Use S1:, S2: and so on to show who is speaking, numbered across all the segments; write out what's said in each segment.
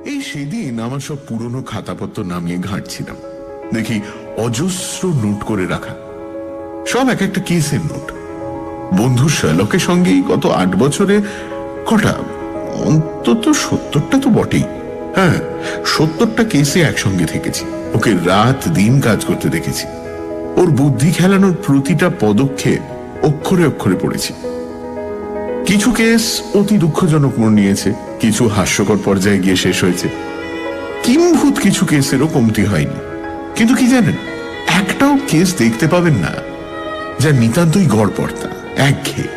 S1: এই সেদিন আমার সব পুরনো খাতাপত্র নামিয়ে ঘাঁটছিলাম, দেখি অজস্র নোট করে রাখা, সব এক একটা কেসের নোট। বন্ধু শার্লকের সঙ্গে গত 8 বছরে কটা, অন্তত 70টা তো বটেই। হ্যাঁ, 70টা কেসে একসঙ্গে থেকেছি, ওকে রাত দিন কাজ করতে দেখেছি, ওর বুদ্ধি খেলানোর প্রতিটা পদক্ষেপ অক্ষরে অক্ষরে পড়েছি। কিছু কেস অতি দুঃখজনক মোড় নিয়েছে, কিছু হাস্যকর পর্যায়ে গিয়ে শেষ হয়েছে, কিম্ভূত কিছু কেসেরও কমতি হয়নি। কিন্তু কি জানেন, একটাও কেস দেখতে পাবেন না যা নিতান্তই গড়পড়তা, একঘেয়ে।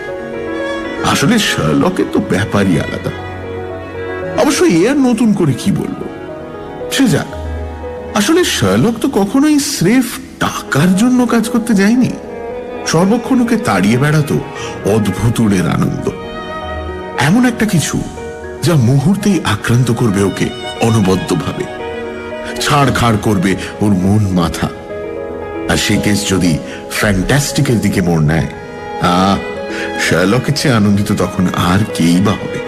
S1: আসলে শার্লকের তো ব্যাপারই আলাদা। অবশ্য এ আর নতুন করে কি বলবো, সে যাক। আসলে শার্লক তো কখনোই স্রেফ টাকার জন্য কাজ করতে যায়নি, সর্বক্ষণ ওকে তাড়িয়ে বেড়াতো অদ্ভুত উড়ের আনন্দ, এমন একটা কিছু যা মুহূর্তেই আক্রান্ত করবে ওকে অনবদ্যভাবে, ছাড়খাড় করবে ওর মন মাথা। আর সে কেস যদি ফ্যান্টাস্টিকের দিকে মোড় নেয়, শার্লকের চেয়ে আনন্দিত তখন আর কেই বা হবে।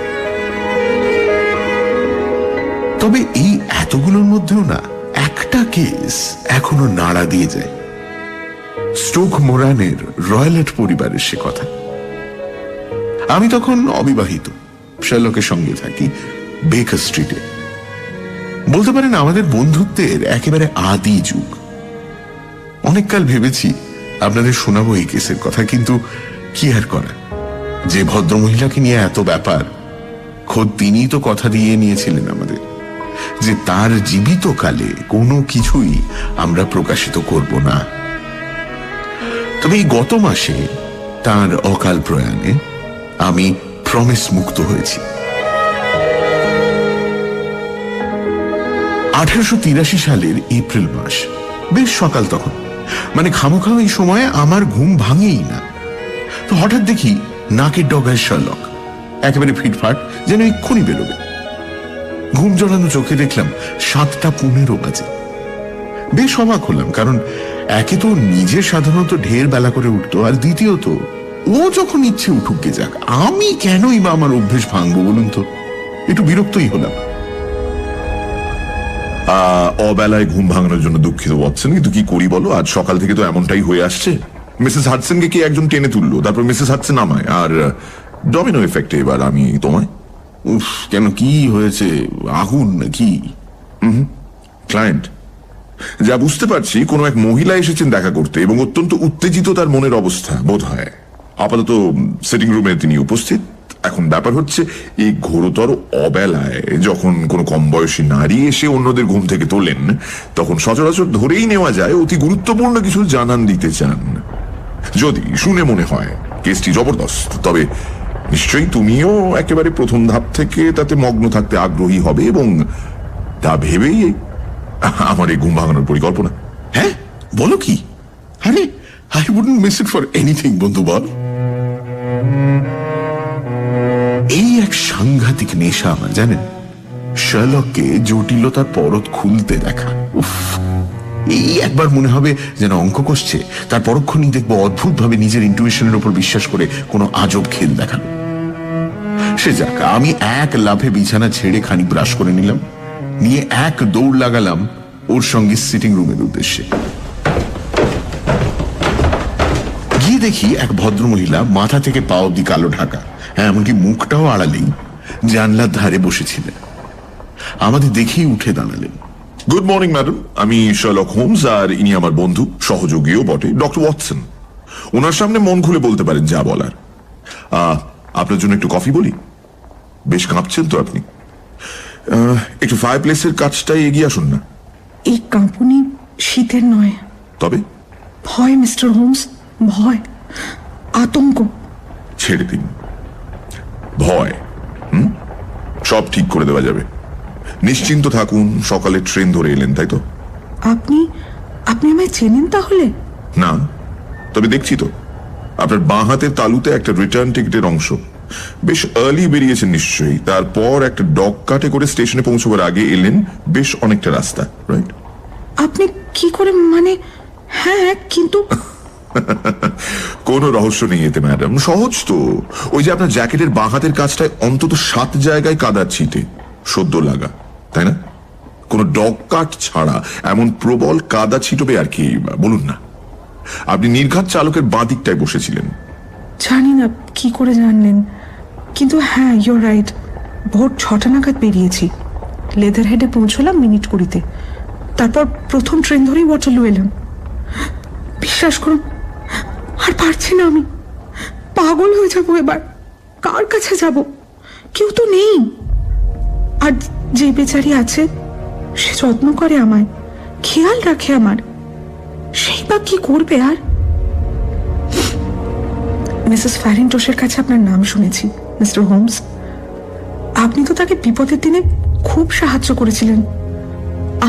S1: তবে এই এতগুলোর মধ্যেও না একটা কেস এখনো নাড়া দিয়ে যায়। স্টোক মোরানের রয়্যালেট পরিবারের সে কথা। আমি তখন অবিবাহিত, শার্লকের সঙ্গে থাকি বেকার স্ট্রিটে। বলতে পারেন আমাদের বন্ধুত্বের একেবারে আদি যুগ। অনেককাল ভেবেছি আপনাদের শোনাবো এই কেসের কথা, কিন্তু কি আর করা, যে ভদ্রমহিলাকে নিয়ে এত ব্যাপার, খোদ তিনিই তো কথা দিয়ে নিয়েছিলেন আমাদের যে তার জীবিত কালে কোনো কিছুই আমরা প্রকাশিত করব না। তবে এই গত মাসে তার অকাল প্রয়াণে আমি প্রমিস মুক্ত হয়েছি। 1883 সালের এপ্রিল মাস, বেশ সকাল তখন, মানে খামোখা এই সময়ে আমার ঘুম ভাঙেই না। তো হঠাৎ দেখি নাকের ডগায় শার্লক, একেবারে ফিটফাট, যেন এক্ষুনি বেরোবে। ঘুম জড়ানো চোখে দেখলাম 7:15 বাজে। বেশ অবাক হলাম, কারণ একে তো নিজে সাধারণত ঢের বেলা করে উঠতো, আর দ্বিতীয়ত ও যখন ইচ্ছে উঠুক গে যাক, আমি কেনই বা আমার অভ্যেস ভাঙবো বলুন তো? একটু বিরক্তই হলাম।
S2: অবেলায় ঘুম ভাঙানোর জন্য দুঃখিত ওয়াটসন, কিন্তু কি করি বলো, আজ সকাল থেকে তো এমনটাই হয়ে আসছে। মিসেস হাডসনকে কি একজন টেনে তুললো, তারপর মিসেস হাডসন আমায়, আর ডমিনো এফেক্টে এবার আমি তোমায়।
S1: উফ, কেন, কি হয়েছে? আগুন নাকি?
S2: ক্লায়েন্ট, যা বুঝতে পারছি কোনো এক মহিলা এসেছেন দেখা করতে, এবং অত্যন্ত উত্তেজিত তার মনের অবস্থা বোধ হয়। আপাতত সিটিং রুমে তিনি উপস্থিত। এখন ব্যাপার হচ্ছে, এই ঘোরতর অবেলায় যখন কোনো কম বয়সী নারী এসে অন্যদের ঘুম থেকে তোলেন, তখন সচরাচর ধরেই নেওয়া যায় অতি গুরুত্বপূর্ণ কিছু জানান দিতে চান। যদি শুনে মনে হয় কেসটি জবরদস্ত, তবে নিশ্চয়ই তুমিও একেবারে প্রথম ধাপ থেকে তাতে মগ্ন থাকতে আগ্রহী হবে, এবং তা ভেবেই আমার এই ঘুম ভাঙানোর পরিকল্পনা।
S1: হ্যাঁ, বলো কি? আরে, I wouldn't miss it for anything বন্ধু, বল। এই এক সাংঘাতিক নেশা আমার, জানেন, শার্লককে জটিলতার পরত খুলতে দেখা। উফ, এই একবার মনে হবে যেন অঙ্ক কষছে, তার পরক্ষণই দেখবো অদ্ভুত ভাবে নিজের ইন্টুইশনের উপর বিশ্বাস করে কোনো আজব খেল দেখালো। সে যাক, আমি এক লাফে বিছানা ছেড়ে খানিক ব্রাশ করে নিলাম, নিয়ে এক দৌড় লাগালাম ওর সঙ্গে সিটিং রুমের উদ্দেশ্যে। গিয়ে দেখি এক ভদ্রমহিলা, মাথা থেকে পা অব্দি কালো ঢাকা, হ্যাঁ এমনকি মুখটাও আড়ালেই, জানলার ধারে বসেছিলেন। আমাদের দেখেই উঠে দাঁড়ালেন।
S2: গুড মর্নিং ম্যাডাম, আমি শার্লক হোমস, আর ইনি আমার বন্ধু, সহযোগীও বটে, ডক্টর ওয়াটসন। ওনার সামনে মন খুলে বলতে পারেন যা বলার। আপনার জন্য একটু কফি বলি? বেশ কাঁপছেন তো আপনি, একটু ফায়ার প্লেসের কাজটাই এগিয়ে আসুন না।
S3: এই কাঁপুনি শীতের নয়,
S2: তবে
S3: ভয় মিস্টার হোমস, ভয়, আতঙ্ক।
S2: ছেড়ে দিন ভয়, সব ঠিক করে দেওয়া যাবে। নিশ্চিন্ত থাকুন, সকালে ট্রেন ধরে এলেন তাই তো?
S3: আপনি আপনি আমায় চেনেন তাহলে?
S2: না, তবে দেখছি তো আপনার বাঁ হাতের তালুতে একটা রিটার্ন টিকিটের অংশ। বেশ আর্লি বেরিয়েছেন নিশ্চয়ই, তারপর একটা ডগ কাটে করে স্টেশনে পৌঁছবার আগে এলেন বেশ অনেকটা রাস্তা, রাইট?
S3: আপনি কি করে, মানে? হ্যাঁ, কিন্তু
S2: কোনো রহস্য নেই এতে ম্যাডাম, সহজ তো। ওই যে আপনার জ্যাকেটের বাঁ হাতের কাছটায় অন্তত 7 জায়গায় কাদার ছিটে, সদ্য লাগা। তাই না? কোন ডগ কাট ছাড়া এমন প্রবল কাদা ছিটবে আর কি, বলুন না। আপনি নির্ঘাত চালকের বাঁ দিকটায় বসেছিলেন।
S3: জানি না কি করে জানলেন, কিন্তু হ্যাঁ, ইউর রাইট। ভোর 6টা নাগাদ বেরিয়েছি। লেদার হেডে পৌঁছলাম মিনিট 20-তে। তারপর প্রথম ট্রেন ধরেই ওয়াটারলু এলাম। বিশ্বাস করুন, আর পারছি না, আমি পাগল হয়ে যাবো এবার। কার কাছে যাব? কেউ তো নেই। আর যে বেচারি আছে, সে যত্ন করে আমায়, খেয়াল রাখে আমার, সেই বা কি করবে আর? মিসেস ফ্যারিন্টোসের কাছে আপনার নাম শুনেছি, মিস্টার হোমস। আপনি তো তাকে বিপদের দিনে খুব সাহায্য করেছিলেন।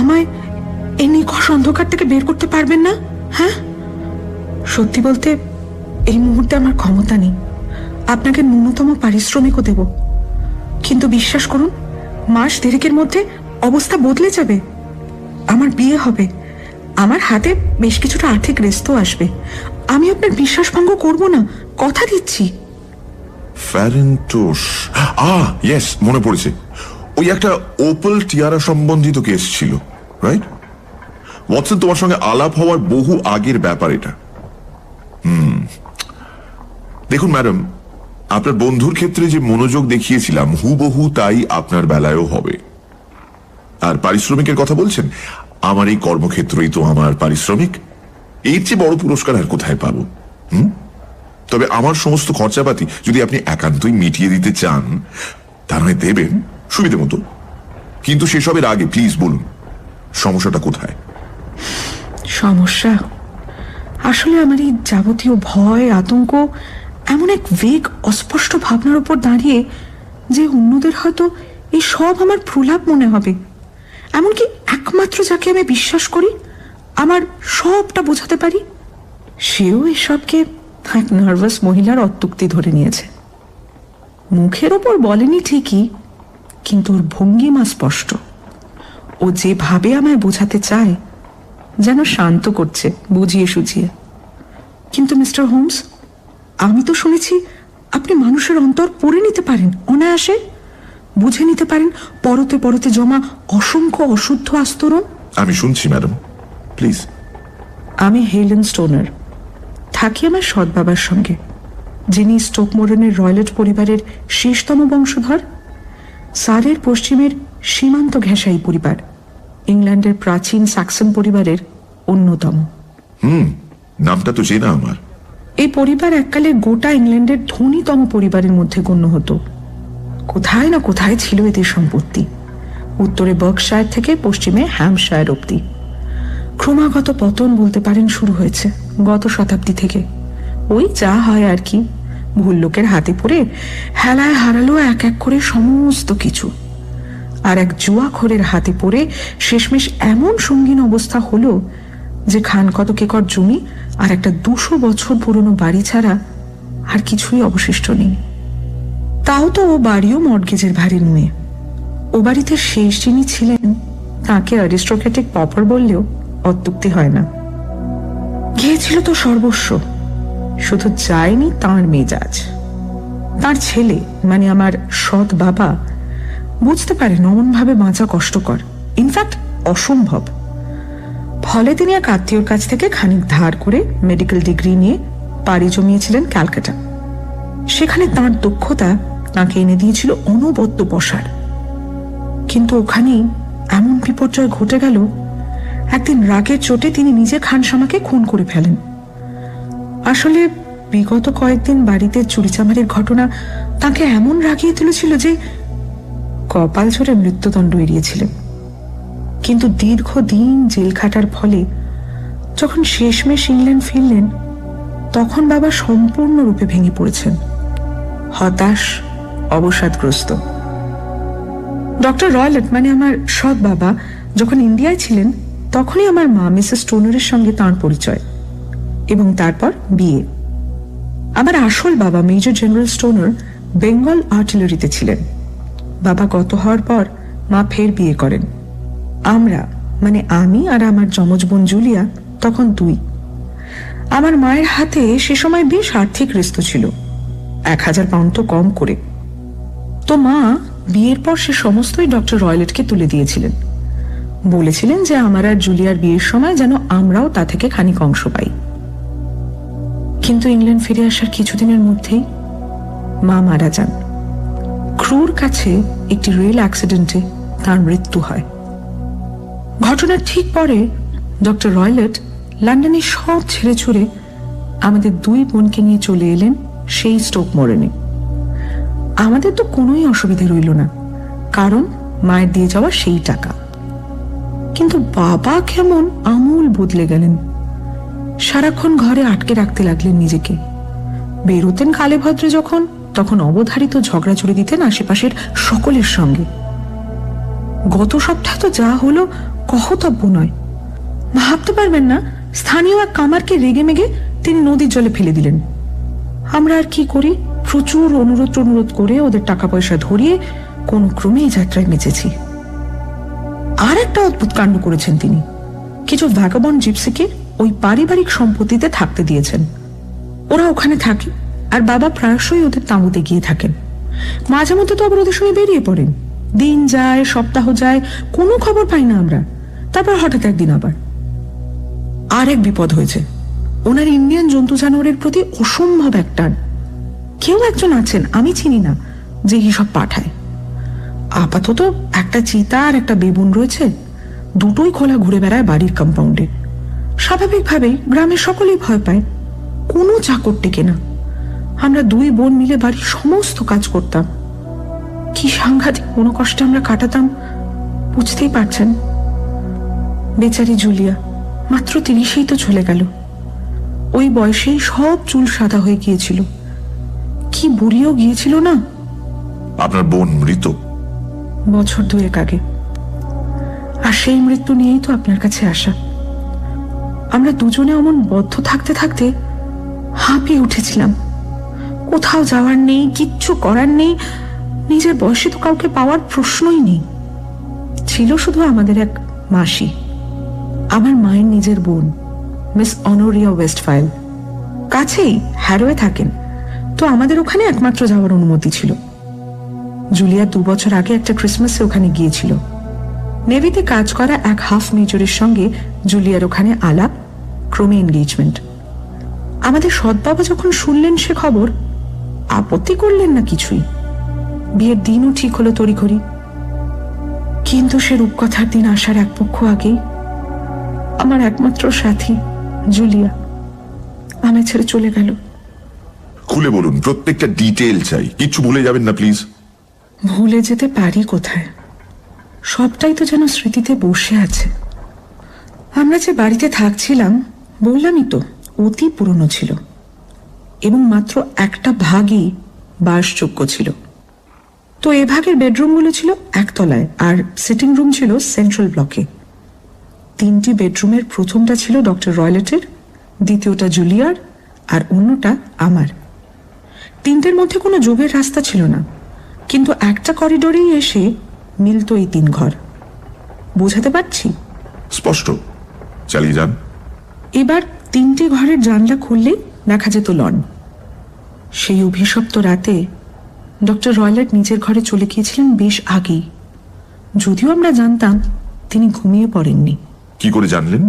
S3: আমায় এই নিকষ অন্ধকার থেকে বের করতে পারবেন না? হ্যাঁ, সত্যি বলতে এই মুহূর্তে আমার ক্ষমতা নেই। আপনাকে ন্যূনতম পারিশ্রমিকও দেব, কিন্তু বিশ্বাস করুন, মাস দেড়েকের মধ্যে অবস্থা বদলে যাবে। আমার বিয়ে হবে, আমার হাতে বেশ কিছুটা আর্থিক রেস্তও আসবে। আমি আপনার বিশ্বাস ভঙ্গ করব না, কথা দিচ্ছি।
S2: ফ্যারেন্টোস, ইয়েস, মনে পড়েছে। ওই একটা ওপেল টিয়ারা সম্বন্ধিত কেস ছিল, রাইট? ওয়াটসন, তোমার সঙ্গে আলাপ হওয়ার বহু আগের ব্যাপার এটা। দেখুন ম্যাডাম, আপনার বন্ধুর ক্ষেত্রে যে মনোযোগ দেখিয়েছিলাম হুবহু তাই আপনার বেলায়ও হবে। আর পারিশ্রমিকের কথা বলছেন, আমার এই কর্মক্ষেত্রই তো আমার পারিশ্রমিক। এর চেয়ে বড় পুরস্কার আর কোথায় পাবো? তবে আমার সমস্ত খরচাপাতি যদি আপনি একান্তই মিটিয়ে দিতে চান, তা নয় দেবেন সুবিধে মতো। কিন্তু সেসবের আগে প্লিজ বলুন, সমস্যাটা কোথায়?
S3: সমস্যা আসলে আমার এই যাবতীয় ভয়, আতঙ্ক এমন এক ভেগ অস্পষ্ট ভাবনার উপর দাঁড়িয়ে যে অন্যদের হয়তো এই সব আমার প্রলাপ মনে হবে। এমনকি একমাত্র যাকে আমি বিশ্বাস করি, আমার সবটা বোঝাতে পারি, সেও এসবকে এক নার্ভাস মহিলার অত্যুক্তি ধরে নিয়েছে। মুখের ওপর বলেনি ঠিকই, কিন্তু ওর ভঙ্গিমা স্পষ্ট। ও যেভাবে আমায় বোঝাতে চায়, যেন শান্ত করছে বুঝিয়ে সুঝিয়ে। কিন্তু মিস্টার হোমস, আমি তো শুনেছি আপনি মানুষের অন্তর পড়ে নিতে পারেন অনায়াসে, বুঝে নিতে পারেন পরতে পরতে জমা অসংখ্য অশুদ্ধ আস্তরণ।
S2: আমি শুনছি ম্যাডাম, প্লিজ।
S3: আমি হেলেন স্টোনার, থাকি আমার সৎ বাবার সঙ্গে, যিনি স্টোকমোরনের রয়্যালেট পরিবারের শেষতম বংশধর। সারের পশ্চিমের সীমান্ত ঘেঁষাই পরিবার, ইংল্যান্ডের প্রাচীন স্যাক্সন পরিবারের অন্যতম।
S2: নামটা তো চেনা আমার।
S3: এই পরিবার এককালে গোটা ইংল্যান্ডের ধনীতম পরিবারের মধ্যে গণ্য হতো। কোথায় না কোথায় ছিল এদের সম্পত্তি, উত্তরে বার্কশায়ার থেকে পশ্চিমে হ্যাম্পশায়ার অব্দি। ক্রমাগত পতন বলতে পারেন শুরু হয়েছে গত শতাব্দী থেকে। ওই যা হয় আর কি, ভুল লোকের হাতে পড়ে হেলায় হারালো এক এক করে সমস্ত কিছু। আর এক জুয়াখোরের হাতে পড়ে শেষমেশ এমন সঙ্গীন অবস্থা হলো যে খান কতক একর জমি আর একটা 200 বছর পুরনো বাড়ি ছাড়া আর কিছুই অবশিষ্ট নেই। তাও তো ও বাড়িও মর্গেজের ভারে নুয়ে। ও বাড়িতে শেষ যিনি ছিলেন, তাকে অ্যারিস্টোক্রেটিক পপার বললেও অত্যুক্তি হয় না। গিয়েছিল তো সর্বস্ব, শুধু যায়নি তাঁর মেজাজ। তার ছেলে মানে আমার সৎ বাবা বুঝতে পারেন অমনভাবে বাঁচা কষ্টকর, ইনফ্যাক্ট অসম্ভব। ফলে তিনি এক আত্মীয়র কাছ থেকে খানিক ধার করে মেডিকেল ডিগ্রি নিয়ে পাড়ি জমিয়েছিলেন ক্যালকাটা। সেখানে তাঁর দক্ষতা তাঁকে এনে দিয়েছিল অনবদ্য পসার। কিন্তু ওখানেই এমন বিপর্যয় ঘটে গেল, একদিন রাগের চোটে তিনি নিজে খানসামাকে খুন করে ফেলেন। আসলে বিগত কয়েকদিন বাড়িতে চুরিচামারির ঘটনা তাকে এমন রাগিয়ে তুলেছিল যে কপাল ঝরে মৃত্যুদণ্ড এড়িয়েছিলেন। কিন্তু দীর্ঘদিন জেল খাটার ফলে যখন শেষমেশ ইংল্যান্ড ফিরলেন, তখন বাবা সম্পূর্ণরূপে ভেঙে পড়েছেন, হতাশ, অবসাদগ্রস্ত। ডক্টর রয়্যালেট মানে আমার সৎ বাবা যখন ইন্ডিয়ায় ছিলেন, তখনই আমার মা মিসেস স্টোনারের সঙ্গে তাঁর পরিচয় এবং তারপর বিয়ে। আমার আসল বাবা মেজর জেনারেল স্টোনার বেঙ্গল আর্টিলারিতে ছিলেন। বাবা গত হওয়ার পর মা ফের বিয়ে করেন। আমরা মানে আমি আর আমার যমজ বোন জুলিয়া তখন 2। আমার মায়ের হাতে সে সময় বেশ আর্থিক রেস্ত ছিল, 1000 পাউন্ড তো কম করে। তো মা বিয়ের পর সে সমস্তই ডক্টর রয়লেটকে তুলে দিয়েছিলেন। বলেছিলেন যে আমার আর জুলিয়ার বিয়ের সময় যেন আমরাও তা থেকে খানিক অংশ পাই। কিন্তু ইংল্যান্ড ফিরে আসার কিছুদিনের মধ্যেই মা মারা যান। ক্রুর কাছে একটি রেল অ্যাক্সিডেন্টে তার মৃত্যু হয়। ঘটনার ঠিক পরে ডক্টর রয়লেট লন্ডনে সব ছেড়ে ছুড়ে আমাদের দুই বোনকে নিয়ে চলে এলেন সেই স্টোক মরেনে। আমাদের তো কোনোই অসুবিধে রইল না, কারণ মায়ের দিয়ে যাওয়া সেই টাকা। কিন্তু বাবা কেমন আমূল বদলে গেলেন। সারাক্ষণ ঘরে আটকে রাখতে লাগলেন নিজেকে। বেরোতেন কালে ভদ্রে যখন, তখন অবধারিত ঝগড়া জুড়ে দিতেন আশেপাশের সকলের সঙ্গে। গত সপ্তাহে তো যা হলো কহতব্য নয়। ভাবতে পারবেন না, স্থানীয় এক কামারকে রেগে মেগে তিনি নদীর জলে ফেলে দিলেন। আমরা আর কি করি, প্রচুর অনুরোধ করে ওদের টাকা পয়সা ধরিয়ে কোন ক্রমে এই যাত্রায় মেচেছি। আর একটা অদ্ভুত কাণ্ড করেছেন তিনি। কিছু ভ্যাগাবন জিপসিকে ওই পারিবারিক সম্পত্তিতে থাকতে দিয়েছেন। ওরা ওখানে থাকে, আর বাবা প্রায়শই ওদের তাঁবুতে গিয়ে থাকেন। মাঝে মধ্যে তো আবার ওদের সঙ্গে বেরিয়ে পড়েন। দিন যায়, সপ্তাহ যায়, কোনো খবর পাই না আমরা। তারপর হঠাৎ একদিন আবার আর এক বিপদ হয়েছে। ওনার ইন্ডিয়ান জন্তু জানোয়ারের প্রতি অসম্ভব এক টান। কেউ একজন আছেন, আমি চিনি না, যে হিসব পাঠায়। আপাতত একটা চিতা আর একটা বেবুন রয়েছে, দুটোই খোলা ঘুরে বেড়ায় বাড়ির কম্পাউন্ডে। স্বাভাবিকভাবেই গ্রামের সকলেই ভয় পায়। কোনো চাকর টেকে না। আমরা দুই বোন মিলে বাড়ির সমস্ত কাজ করতাম। কি সাংঘাতিক কোনো কষ্টে আমরা কাটাতাম, বুঝতেই পারছেন। বেচারি জুলিয়া মাত্র 30-এই তো চলে গেল। ওই বয়সেই সব চুল সাদা হয়ে গিয়েছিল। কি বুড়িও গিয়েছিল না।
S2: আপনার বোন মৃত?
S3: বছর 2 আগে। আর সেই মৃত্যু নিয়েই তো আপনার কাছে আসা। আমরা দুজনে অমন বদ্ধ থাকতে থাকতে হাঁপিয়ে উঠেছিলাম। কোথাও যাওয়ার নেই, কিচ্ছু করার নেই। নিজের বয়সে তো কাউকে পাওয়ার প্রশ্নই নেই। ছিল শুধু আমাদের এক মাসি, আমার মায়ের নিজের বোন, মিস অনোরিয়া ওয়েস্টফাইল। কাছেই হ্যারোয়ে থাকেন, তো আমাদের ওখানে একমাত্র যাওয়ার অনুমতি ছিল। জুলিয়া 2 বছর আগে একটা ক্রিসমাসে ওখানে গিয়েছিল। নেভিতে কাজ করা এক হাফ মেজরের সঙ্গে জুলিয়ার ওখানে আলাপ, ক্রমে এনগেজমেন্ট। আমাদের সৎ বাবা যখন শুনলেন সে খবর, আপত্তি করলেন না কিছুই। বিয়ের দিনও ঠিক হলো তড়িঘড়ি। কিন্তু সে রূপকথার দিন আসার এক পক্ষ আগেই আমার একমাত্র সাথী জুলিয়া আমায় ছেড়ে চলে গেল।
S2: খুলে বলুন, প্রত্যেকটা ডিটেল চাই, কিচ্ছু ভুলে যাবেন না প্লিজ।
S3: ভুলে যেতে পারি কোথায়, সবটাই তো যেন স্মৃতিতে বসে আছে। আমরা যে বাড়িতে থাকছিলাম, বললামই তো, অতি পুরনো ছিল এবং মাত্র একটা ভাগই বাসযোগ্য ছিল। তো এ ভাগের বেডরুমগুলো ছিল একতলায়, আর সিটিং রুম ছিল সেন্ট্রাল ব্লকে। 3টি বেডরুমের প্রথমটা ছিল ডক্টর রয়লেটের, দ্বিতীয়টা জুলিয়ার, আর অন্যটা আমার। 3টের মধ্যে কোনো যোগের রাস্তা ছিল না, কিন্তু একটা করিডোরেই এসে মিলত এই 3 ঘর। বোঝাতে পারছি?
S2: স্পষ্ট, চালিয়ে যান।
S3: এবার 3টে ঘরের জানলা খুললেই দেখা যেত লন। সেই অভিশপ্ত রাতে ডক্টর রয়লেট নিজের ঘরে চলে গিয়েছিলেন বেশ আগেই, যদিও আমরা জানতাম তিনি ঘুমিয়ে পড়েননি।
S2: কি করে জানলেন?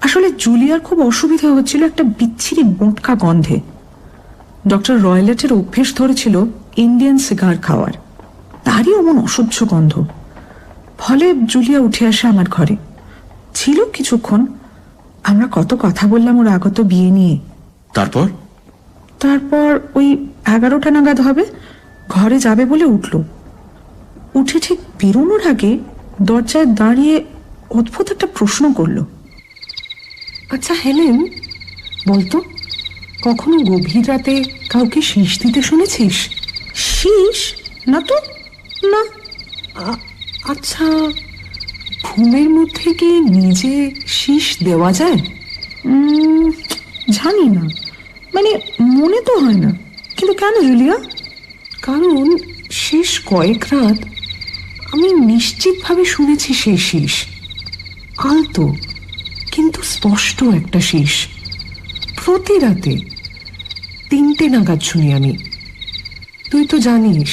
S3: আসলে জুলিয়ার খুব অসুবিধা হচ্ছিল একটা বিচ্ছিরি বোটকা গন্ধে। ডক্টর রয়লেটের অভ্যেস ধরেছিল ইন্ডিয়ান সিগার খাওয়ার, তারই অমন অসহ্য গন্ধ। ফলে জুলিয়া উঠে আসে আমার ঘরে। ছিল কিছুক্ষণ, আমরা কত কথা বললাম ওর আগত বিয়ে নিয়ে।
S2: তারপর
S3: ওই 11টা নাগাদ হবে, ঘরে যাবে বলে উঠল। উঠে ঠিক বেরোনোর আগে দরজায় দাঁড়িয়ে অদ্ভুত একটা প্রশ্ন করল। আচ্ছা হেলেন, বলতো, কখনো গভীর রাতে কাউকে শীষ দিতে শুনেছিস? শীষ? না তো, না। আচ্ছা, ঘুমের মধ্যে কি নিজে শীষ দেওয়া যায়? জানি না, মানে মনে তো হয় না। কিন্তু কেন জুলিয়া? কারণ শেষ কয়েক রাত আমি নিশ্চিতভাবে শুনেছি সেই শীষ। আলতো কিন্তু স্পষ্ট একটা শীষ। প্রতি রাতে 3টে নাগাদ শুনি আমি। তুই তো জানিস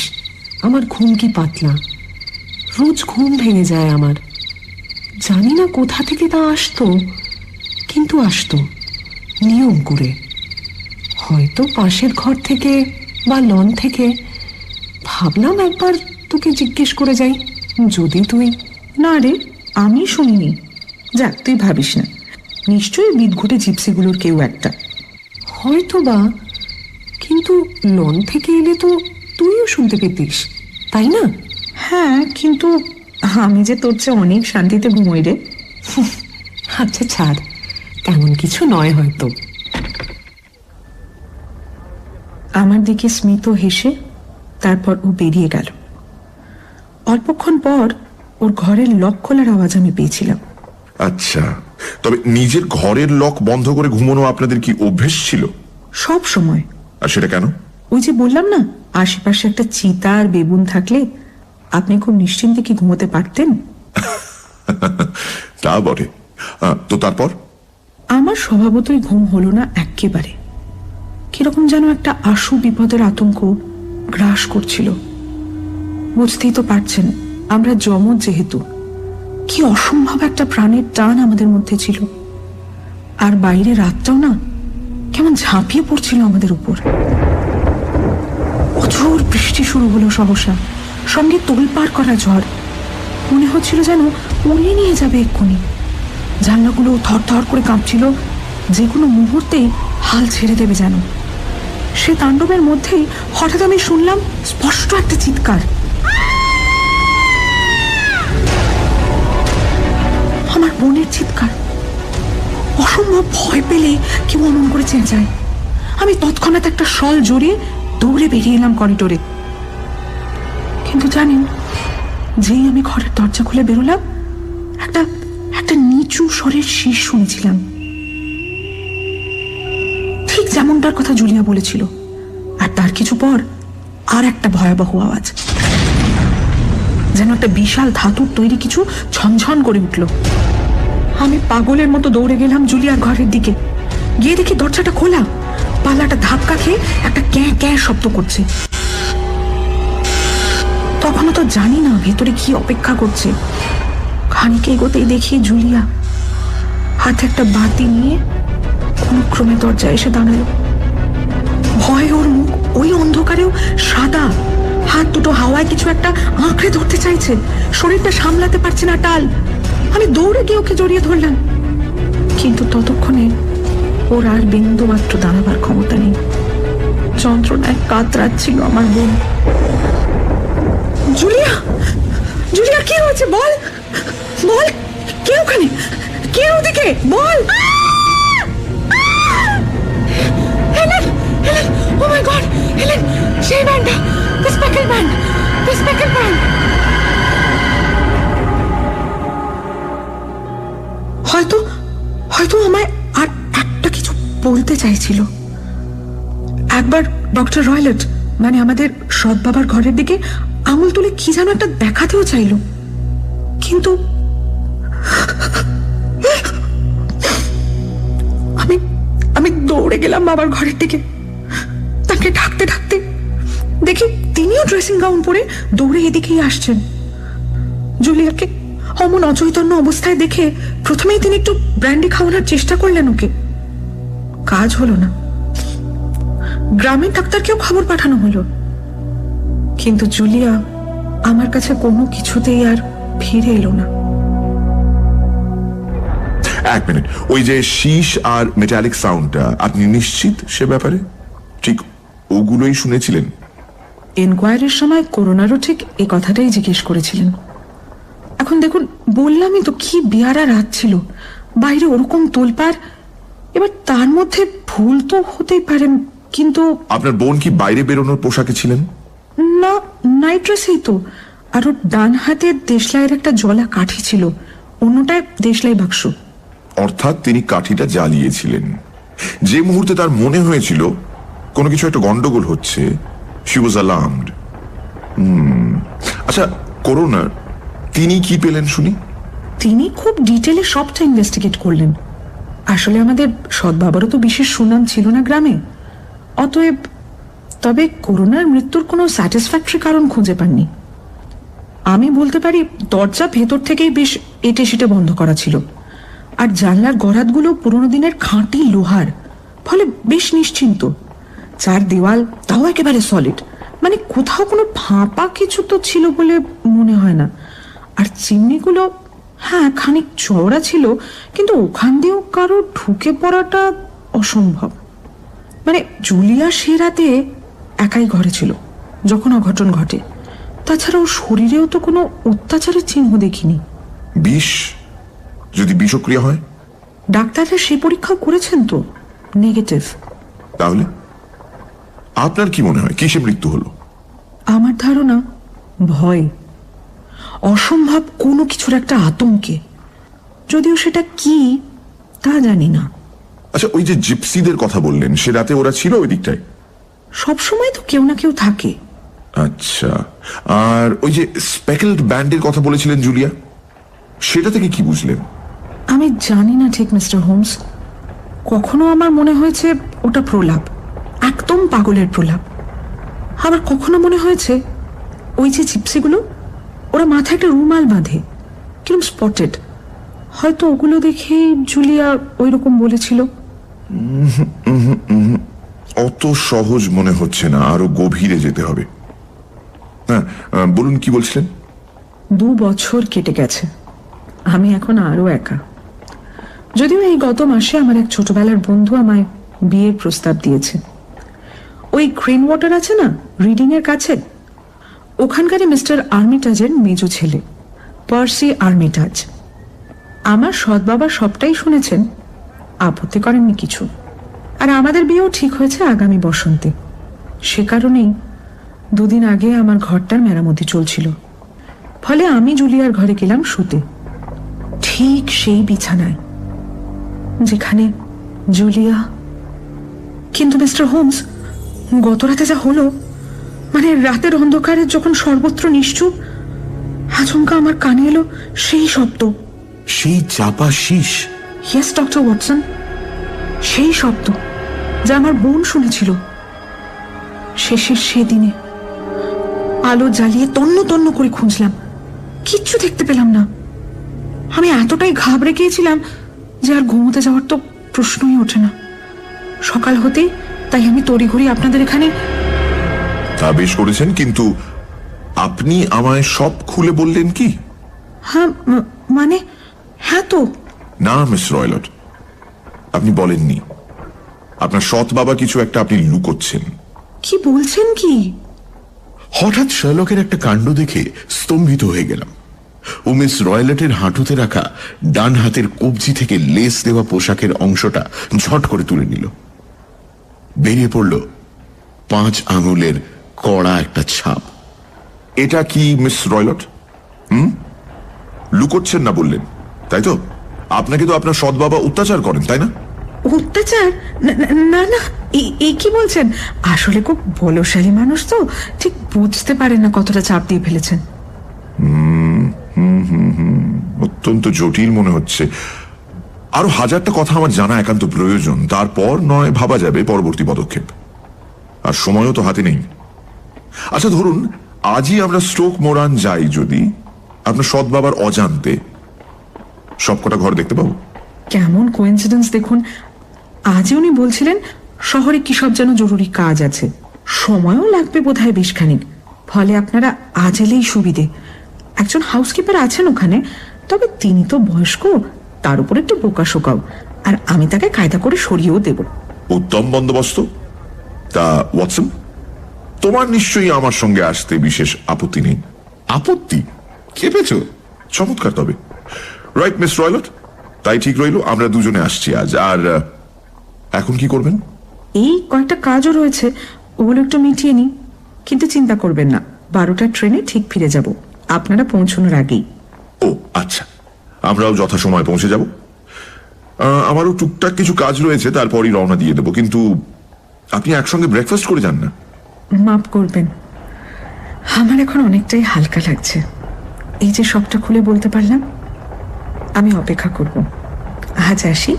S4: আমার ঘুম কি পাতলা, রোজ ঘুম ভেঙে যায় আমার। জানি না কোথা থেকে তা আসতো, কিন্তু আসতো নিয়ম করে। হয়তো পাশের ঘর থেকে বা লন থেকে। ভাবলাম একবার তোকে জিজ্ঞেস করে যাই, যদি তুই।
S3: না রে, আমি শুনিনি। যাক, তুই ভাবিস না, নিশ্চয়ই বিদঘুটে জিপসিগুলোর কেউ একটা।
S4: হয়তো বা, কিন্তু লন থেকে এলে তো তুইও শুনতে পেতিস, তাই না?
S3: হ্যাঁ, কিন্তু আমি যে তোর চেয়ে অনেক শান্তিতে ঘুমোই রে।
S4: আচ্ছা ছাড়, তেমন কিছু নয় হয়তো।
S3: আমার দিকে স্মিত হেসে তারপর ও বেরিয়ে গেল। অল্পক্ষণ পর ওর ঘরের লক খোলার আওয়াজ আমি পেয়েছিলাম।
S2: আচ্ছা, তবে নিজের ঘরের লক বন্ধ করে ঘুমানো আপনাদের কি অভ্যেস ছিল?
S3: সব সময়।
S2: আর সেটা কেন?
S3: ওই যে বললাম না, আশেপাশে একটা চিতা আর বেবুন থাকলে আপনি খুব নিশ্চিন্তে কি ঘুমোতে পারতেন।
S2: তা বটে। তো তারপর?
S3: আমার স্বভাবতই ঘুম হলো না একেবারে। কিরকম যেন একটা আশু বিপদের আতঙ্ক গ্রাস করছিল। বুঝতেই তো পারছেন, আমরা যমজ যেহেতু, কি অসম্ভব একটা প্রাণের টান আমাদের মধ্যে ছিল। আর বাইরে রাতটাও না কেমন ঝাঁপিয়ে পড়ছিল আমাদের উপর। প্রচুর বৃষ্টি শুরু হলো সহসা, সঙ্গে তোলপাড় করা ঝড়। মনে হচ্ছিল যেন উড়িয়ে নিয়ে যাবে এক্ষুনি। জানলাগুলো থরথর করে কাঁপছিল, যে কোনো মুহূর্তেই হাল ছেড়ে দেবে যেন। সে তাণ্ডবের মধ্যেই হঠাৎ আমি শুনলাম স্পষ্ট একটা চিৎকার। আমার বোনের চিৎকার। অসম্ভব ভয় পেলে কেউ অমন করে চেঁচায়। আমি তৎক্ষণাৎ একটা শল জড়িয়ে দৌড়ে বেরিয়ে এলাম করিডোরে। কিন্তু জানেন, যেই আমি ঘরের দরজা খুলে বেরোলাম, একটা একটা নিচু স্বরের শীষ শুনেছিলাম, ঠিক যেমনটার কথা জুলিয়া বলেছিল। আর তার কিছু পর আর একটা ভয়াবহ আওয়াজ, যেন একটা বিশাল ধাতুর তৈরি কিছু ঝনঝন করে উঠল। আমি পাগলের মতো দৌড়ে গেলাম জুলিয়ার ঘরের দিকে। গিয়ে দেখি দরজাটা খোলা, পাল্লাটা ধাক্কা খেয়ে একটা ক্যাঁ ক্যাঁ শব্দ করছে। তখনও তো জানি না ভেতরে কি অপেক্ষা করছে। খানিক এগোতেই দেখি জুলিয়া হাতে একটা বাতি নিয়ে অনুক্রমে দরজায় এসে দাঁড়ালো। ভয়ে ওর মুখ ওই অন্ধকারেও সাদা, হাত দুটো হাওয়ায় কিছু একটা আঁকড়ে ধরতে চাইছে, শরীরটা সামলাতে পারছে না টাল। আমি দৌড়ে গিয়ে ওকে জড়িয়ে ধরলাম, কিন্তু ততক্ষণে ওর আর বিন্দু মাত্র দাঁড়াবার ক্ষমতা নেই। যন্ত্রণায় কাতরাচ্ছিল আমার বোন। জুলিয়া, জুলিয়া, কি হয়েছে বল, বল, কে ওখানে, কে ওদিকে, বল। Helen, Helen, oh my God, Helen, সেই ব্যান্ডটা, the speckled band, the speckled band. হয়তো হয়তো আমায় আর একটা কিছু বলতে চাইছিল। একবার ডক্টর রয়লেট, মানে আমাদের সৎ বাবার ঘরের দিকে আঙুল তুলে কি যেন একটা দেখাতেও চাইল, কিন্তু আমি আমি দৌড়ে গেলাম বাবার ঘরের দিকে। তাকে ঢাকতে ঢাকতে দেখি তিনিও ড্রেসিং গাউন পরে দৌড়ে এদিকেই আসছেন। জুলিয়াকে অমন অচৈতন্য অবস্থায় দেখে প্রথমেই তিনি একটু ব্র্যান্ডি খাওয়ানোর চেষ্টা করলেন ওকে। কাজ হলো না। গ্রামের ডাক্তারকেও খবর পাঠানো হলো, কিন্তু জুলিয়া আমার কাছে কোনো কিছুতেই আর ফিরে এলো না।
S2: এক মিনিট, ওই যে শীষ আর মেটালিক সাউন্ডটা, আপনি নিশ্চিত সে ব্যাপারে? ঠিক ওগুলোই শুনেছিলেন?
S3: এনকোয়ারির সময় করোনারও ঠিক এই কথাটাই জিজ্ঞেস করেছিলেন। এখন দেখুন, বললামই তো কি বেয়ারা রাত ছিল, বাইরে ওরকম তোলপাড়। এবার তার মধ্যে ভুল তো হতেই পারে, কিন্তু
S2: আপনার বোন কি বাইরে বেরোনোর পোশাকে ছিলেন?
S3: না, নাইট ড্রেসেই তো। আর ওর ডান হাতে দেশলাইয়ের একটা জলা কাঠি ছিল, অন্যটায় দেশলাই বাক্স।
S2: অর্থাৎ তিনি কাঠিটা জ্বালিয়েছিলেন যে মুহূর্তে তার মনে হয়েছিল কোনো কিছু একটা গন্ডগোল হচ্ছে। She was alarmed. আচ্ছা, করোনার তিনি কি পেলেন শুনি?
S3: তিনি খুব ডিটেলে সবটা ইনভেস্টিগেট করলেন। আসলে আমাদের সৎ বাবারও তো বিশেষ সুনাম ছিল না গ্রামে, অতএব তবে করোনার মৃত্যুর কোনো স্যাটিসফ্যাক্টরি কারণ খুঁজে পাননি। আমি বলতে পারি দরজা ভেতর থেকেই বেশ এটে সেটে বন্ধ করা ছিল, আর জানলার গরাদগুলো পুরোনো দিনের খাঁটি লোহার, ফলে বেশ নিশ্চিন্ত। চার দেওয়াল তাও একেবারে সলিড, মানে কোথাও কোনো ফাঁপা কিছু তো ছিল বলে মনে হয় না। আর চিমনিগুলো হ্যাঁ খানিক চওড়া ছিল, কিন্তু ওখান দিয়েও কারো ঢুকে পড়াটা অসম্ভব। মানে জুলিয়া সে রাতে একাই ঘরে ছিল যখন অঘটন ঘটে। তাছাড়া ওর শরীরেও তো কোনো অত্যাচারের চিহ্ন দেখিনি।
S2: বিষ, যদি বিষক্রিয়া হয়?
S3: ডাক্তাররা সে পরীক্ষা করেছেন তো, নেগেটিভ।
S2: তাহলে আপনার কি মনে হয় কিসে মৃত্যু হলো?
S3: আমার ধারণা ভয়, অসম্ভব কোনো কিছুর একটা আতঙ্কে। যদিও সেটা কি তা জানি না।
S2: আচ্ছা, ওই যে জিপসিদের কথা বললেন, সে রাতে ওরা ছিল ওই দিকটায়?
S3: সবসময় তো কেউ না কেউ থাকে।
S2: আচ্ছা, আর ওই যে স্পেকেলড ব্যান্ডের কথা বলেছিলেন জুলিয়া, সেটা থেকে কি বুঝলেন?
S3: আমি জানি না ঠিক মিস্টার হোমস। কখনো আমার মনে হয়েছে ওটা প্রলাপ, একদম পাগলের প্রলাপ। আবার কখনো মনে হয়েছে ওই যে জিপসিগুলো, ওরা মাথায় একটা রুমাল বাঁধে, কিরকম স্পটেড। হয়তো ওগুলো দেখে জুলিয়া ওই রকম বলেছিল।
S2: অত সহজ মনে হচ্ছে না, আরো গভীরে যেতে হবে। হ্যাঁ, বলুন কি বলছিলেন?
S3: 2 বছর কেটে গেছে, আমি এখন আরো একা। যদিও এই গত মাসে আমার এক ছোটবেলার বন্ধু আমায় বিয়ের প্রস্তাব দিয়েছে। ওই ক্রেন ওয়াটার আছে না রিডিং এর কাছে, ওখানকারই মিস্টার আর্মিটাজের মেজো ছেলে, পার্সি আর্মিটাজ। আমার সৎ বাবা সবটাই শুনেছেন, আপত্তি করেননি কিছু। আর আমাদের বিয়েও ঠিক হয়েছে আগামী বসন্তে। সে কারণেই 2 দিন আগে আমার ঘরটার মেরামতি চলছিল, ফলে আমি জুলিয়ার ঘরে গেলাম শুতে, ঠিক সেই বিছানায় যেখানে জুলিয়া। কিন্তু মিস্টার হোমস, গত রাতে যা হলো, মানে রাতের অন্ধকারে যখন সর্বত্র নিশ্চুপ, আচমকা আমার কানে এলো সেই শব্দ।
S1: সেই চাপা শীষ?
S3: ইয়েস ডক্টর ওয়াটসন, সেই শব্দ যা আমার বোন শুনেছিল শেষের সেদিনে। আলো জ্বালিয়ে তন্ন তন্ন করে খুঁজলাম, কিচ্ছু দেখতে পেলাম না। আমি এতটাই ঘাবড়ে গিয়েছিলাম যে আর ঘুমোতে যাওয়ার তো প্রশ্নই ওঠে না। সকাল হতেই তাই আমি তড়িঘড়ি আপনাদের এখানে।
S2: তা বেশ করেছেন, কিন্তু আপনি আমায় সব খুলে বললেন কি?
S3: হ্যাঁ মানে হ্যাঁ তো।
S2: না মিস রয়লট, আপনি বলেননি। আপনার সৎ বাবা কিছু একটা আপনি লুকোচ্ছেন।
S3: কি বলছেন কি?
S1: হঠাৎ শার্লকের একটা কাণ্ড দেখে স্তম্ভিত হয়ে গেলাম। ও মিস রয়লেটের হাঁটুতে রাখা ডান হাতের কবজি থেকে লেস দেওয়া পোশাকের অংশটা ঝট করে তুলে নিল। বেরিয়ে পড়ল 5 আঙুলের কড়া একটা ছাপ।
S2: এটা কি মিস রয়লট? লুকোচ্ছেন না বললেন, তাই তো? আপনাকে তো আপনার সৎ বাবা অত্যাচার করেন, তাই না?
S3: অত্যাচার? না না, এই কি বলছেন? আসলে খুব বলশালী মানুষ তো, ঠিক বুঝতে পারেন না কতটা চাপ দিয়ে ফেলেছেন।
S2: অত্যন্ত জটিল মনে হচ্ছে। আরো 1000টা কথা আমার জানা একান্ত প্রয়োজন, তারপর নয় ভাবা যাবে পরবর্তী পদক্ষেপ। আর সময়ও তো হাতে নেই। আচ্ছা ধরুন আজই আমরা স্টোক মোরান যাই, যদি আপনার সৎ বাবার অজান্তে, সবকটা ঘর দেখতে পাবো?
S3: কেমন কোইন্সিডেন্স দেখুন। আজই উনি বলছিলেন শহরে কি সব যেন জরুরি কাজ আছে, সময়ও লাগবে বোধহয় বেশ খানিক। ফলে আপনারা আজ এলেই সুবিধে। একজন হাউসকিপার আছেন ওখানে, তবে তিনি তো বয়স্ক, তার উপর একটু বোকা শোকাও, আর আমি তাকে কায়দা করে সরিয়েও দেব।
S2: উত্তম বন্দোবস্ত। তা ওয়াটসন, তোমার নিশ্চয়ই আমার সঙ্গে আসতে বিশেষ আপত্তি নেই?
S1: আপত্তি? খেপেছ?
S2: চমৎকার। তবে রাইট মিস রয়লট, তাই ঠিক রইল, আমরা দুজনে আসছি আজ। আর এখন কি করবেন?
S3: এই কয়েকটা কাজও রয়েছে, ওগুলো একটু মিটিয়ে নি। কিন্তু চিন্তা করবেন না, 12টার ট্রেনে ঠিক ফিরে যাব, আপনারা পৌঁছানোর আগেই।
S2: ও আচ্ছা, আমরাও যথাসময় পৌঁছে যাব। আমারও টুকটাক কিছু কাজ রয়েছে, তারপরই রওনা দিয়ে দেবো। কিন্তু আপনি একসঙ্গে ব্রেকফাস্ট করে যান না?
S3: মাফ করবেন, আমার এখন অনেকটাই হালকা লাগছে। এই যে সবটা খুলে বলতে পারলাম। আমি অপেক্ষা করব। আজ আসি।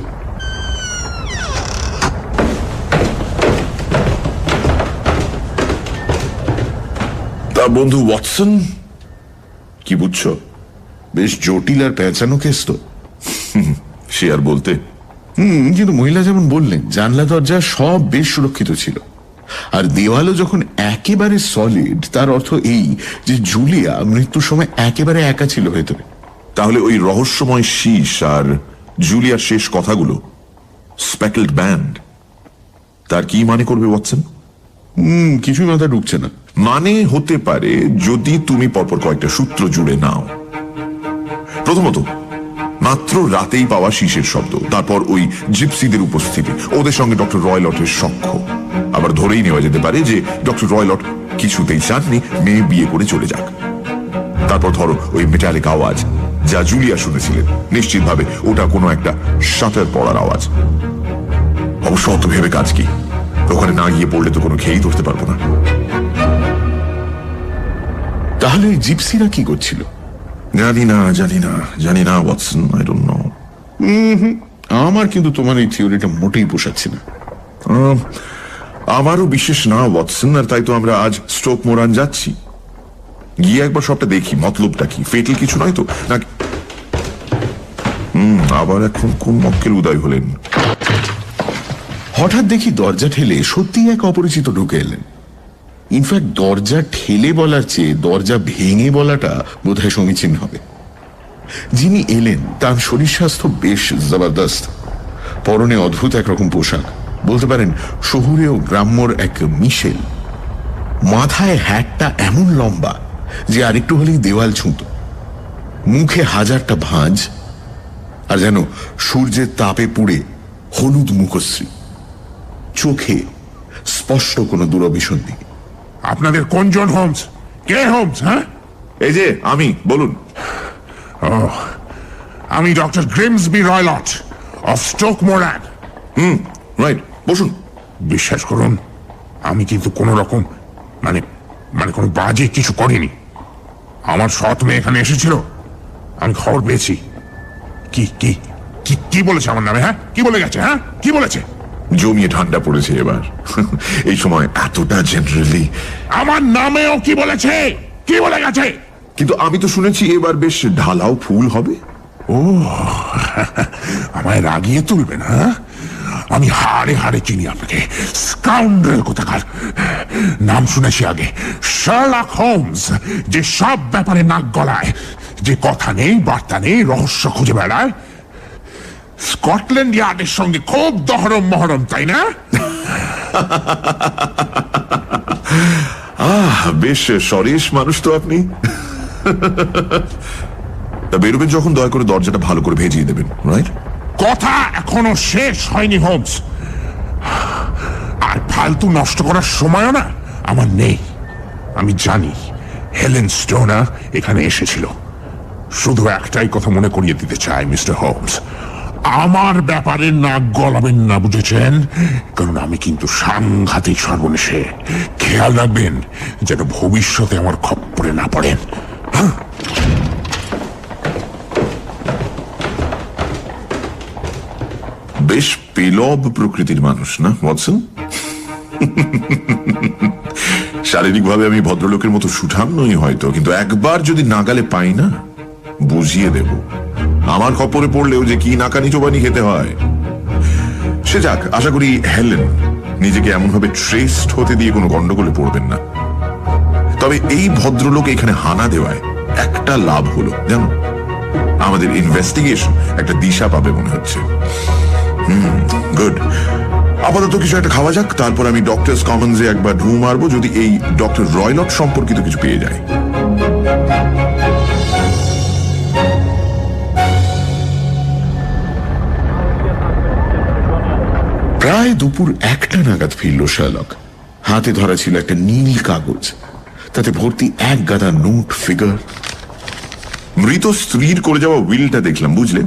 S2: তা বন্ধু ওয়াটসন, কি বুঝছো?
S1: বেশ জটিল আর পেঁচানো কেস তো।
S2: সে আর বলতে।
S1: কিন্তু মহিলা যেমন বললেন, জানলা দরজা সব বেশ সুরক্ষিত ছিল, আর দেওয়ালও যখন একেবারে সলিড, তার অর্থ এই যে জুলিয়া মৃত্যুর সময় একেবারে একা ছিল ভেতরে।
S2: তাহলে ওই রহস্যময় শীষ আর জুলিয়ার শেষ কথাগুলো, স্পেকলড ব্যান্ড, তার কি মানে করবে ওয়াটসন?
S1: কিছুই মাথা ঢুকছে না।
S2: মানে হতে পারে যদি তুমি পরপর কয়েকটা সূত্র জুড়ে নাও। প্রথমত, মাত্র রাতেই পাওয়া শীষের শব্দ, তারপর ওই জিপসিদের উপস্থিতি, ওদের সঙ্গে ডক্টর রয়লটের সখ্য। আবার ধরেই নেওয়া যেতে পারে যে ডক্টর রয়লট কিছুতেই চাননি মেয়ে বিয়ে করে চলে যাক। তারপর ধরো ওই মেটালিক আওয়াজ যা জুলিয়া শুনেছিলেন, নিশ্চিতভাবে ওটা কোনো একটা শাটার পড়ার আওয়াজ। অবশ্য অত ভেবে কাজ কি, ওখানে না গিয়ে পড়লে তো কোনো খেয়েই ধরতে পারবো না।
S1: তাহলে জিপসিরা কি করছিল?
S2: জানি না ওয়াটসন, আই ডোন্ট নো।
S1: আমার কিন্তু তোমার এই থিওরিটা মোটেই পোষাচ্ছে না।
S2: আমারও বিশেষ না ওয়াটসন, আর তাই তো আমরা আজ স্টোক মোরান যাচ্ছি। গিয়ে একবার সবটা দেখি, মতলবটা কি, ফেটেল কিছু নয় তো নাকি? আবার এখন কোন মক্কেল উদয় হলেন?
S1: হঠাৎ দেখি দরজা ঠেলে সত্যি এক অপরিচিত ঢুকে এলেন। ইনফ্যাক্ট দরজা ঠেলে বলার চেয়ে দরজা ভেঙে বলাটা বোধহয় সমীচীন হবে। যিনি এলেন তার শরীর স্বাস্থ্য বেশ জবরদস্ত, পরনে অদ্ভুত একরকম পোশাক, বলতে পারেন শহুরে ও গ্রাম্যর এক মিশেল। মাথায় হ্যাটটা এমন লম্বা যে আরেকটু হলেই দেওয়াল ছুঁত, মুখে হাজারটা ভাঁজ, আর যেন সূর্যের তাপে পুড়ে হলুদ মুখশ্রী, চোখে স্পষ্ট কোনো দুরভিসন্ধি।
S5: আপনাদের কোনজন হোমস? কে হোমস? হ্যাঁ,
S2: এই যে আমি, বলুন।
S5: আমি doctor Grimesby Roylott of Stoke Moran.
S2: Right, বসুন।
S5: বিশ্বাস করুন, আমি কিন্তু কোনো রকম মানে কোনো বাজে কিছু করিনি। আমার সৎ মেয়ে এখানে এসেছিল, আমি খবর পেয়েছি। কি কি কি কি বলেছে আমার নামে? হ্যাঁ, কি বলে গেছে? হ্যাঁ, কি বলেছে?
S2: জমিয়ে ঠান্ডা পড়েছে এবার। এই সময় এতটা জেনারেলি।
S5: আমার নামেও কি বলেছে? কি বলে গেছে?
S2: কিন্তু আমি তো শুনেছি এবার বেশ ঢালাও ফুল হবে।
S5: ও, আমায় রাগিয়ে তুলবেন? হ্যাঁ, আমি হাড়ে হাড়ে চিনি আপনাকে, স্কাউন্ডারেল কোথাকার। নাম শুনেছি আগে, শার্লক হোমস, যে সব ব্যাপারে নাক গলায়, যে কথা নেই বার্তা নেই, রহস্য খুঁজে বেড়ায়। স্কটল্যান্ড ইয়ার্ডের সঙ্গে খুব দহরম মহরম, তাই না?
S2: বেশ সরেশ মানুষ তো আপনি। তা বেরোবেন যখন দয়া করে দরজাটা ভালো করে ভেজিয়ে দেবেন, রাইট?
S5: কথা এখনো শেষ হয়নি হোমস, আর ফালতু নষ্ট করার সময়ও না আমার নেই। আমি জানি হেলেন স্টোনার এখানে এসেছিল। শুধু একটাই কথা মনে করিয়ে দিতে চাই মিস্টার হোমস, আমার ব্যাপারে নাক গলাবেন না, বুঝেছেন? কারণ আমি কিন্তু সাংঘাতিক সর্বনেশে। খেয়াল রাখবেন যেন ভবিষ্যতে আমার খপ্পরে না পড়েন।
S2: বেশ পেলব প্রকৃতির মানুষ না ওয়াটসন? শারীরিকভাবে আমি ভদ্রলোকের মতো সুঠাম নই হয়তো, কিন্তু একবার যদি নাগালে পাই না, বুঝিয়ে দেব আমার খপ্পরে পড়লেও যে কি নাকানি চোবানি খেতে হয়। সে যাক, আশা করি হেলেন নিজেকে এমনভাবে ট্রেসড হতে দিয়ে কোনো গন্ডগোলে পড়বেন না। তবে এই ভদ্রলোক এখানে হানা দেওয়ায় একটা লাভ হলো, জানো, আমাদের ইনভেস্টিগেশন একটা দিশা পাবে মনে হচ্ছে। গুড। আপাতত কিছু একটা খাওয়া যাক, তারপর আমি ডক্টরস কমন্সে একবার ঢু মারবো, যদি এই ডক্টর রয়লট সম্পর্কিত কিছু পেয়ে যায়।
S1: প্রায় দুপুর 1টা নাগাদ ফিরল শার্লক। হাতে ধরা ছিল একটা নীল কাগজ, তাতে ভর্তি এক গাদা নোট, ফিগার।
S2: মৃত স্ত্রীর করে যাওয়া উইলটা দেখলাম, বুঝলেন?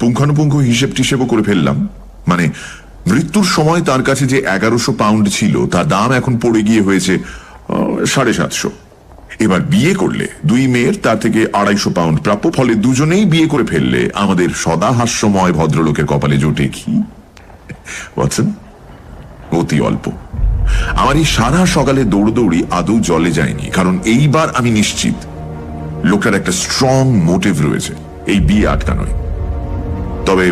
S2: পুঙ্খানুপুঙ্খ হিসেব টিসেবও করে ফেললাম। মানে মৃত্যুর সময় তার কাছে যে 1100 পাউন্ড ছিল, তার দাম এখন পড়ে গিয়ে হয়েছে 750। এবার বিয়ে করলে দুই মেয়ের তার থেকে 250 পাউন্ড প্রাপ্য, ফলে দুজনেই বিয়ে করে ফেললে আমাদের সদা হাস্যময় ভদ্রলোকের কপালে জোটে কি ওয়াটসন? অতি অল্প। আমার এই সারা সকালে দৌড়দৌড়ি আদৌ জলে যায়নি, কারণ এইবার আমি নিশ্চিত লোকটার একটা স্ট্রং মোটিভ রয়েছে এই বিয়ে আটকানোয়। তবে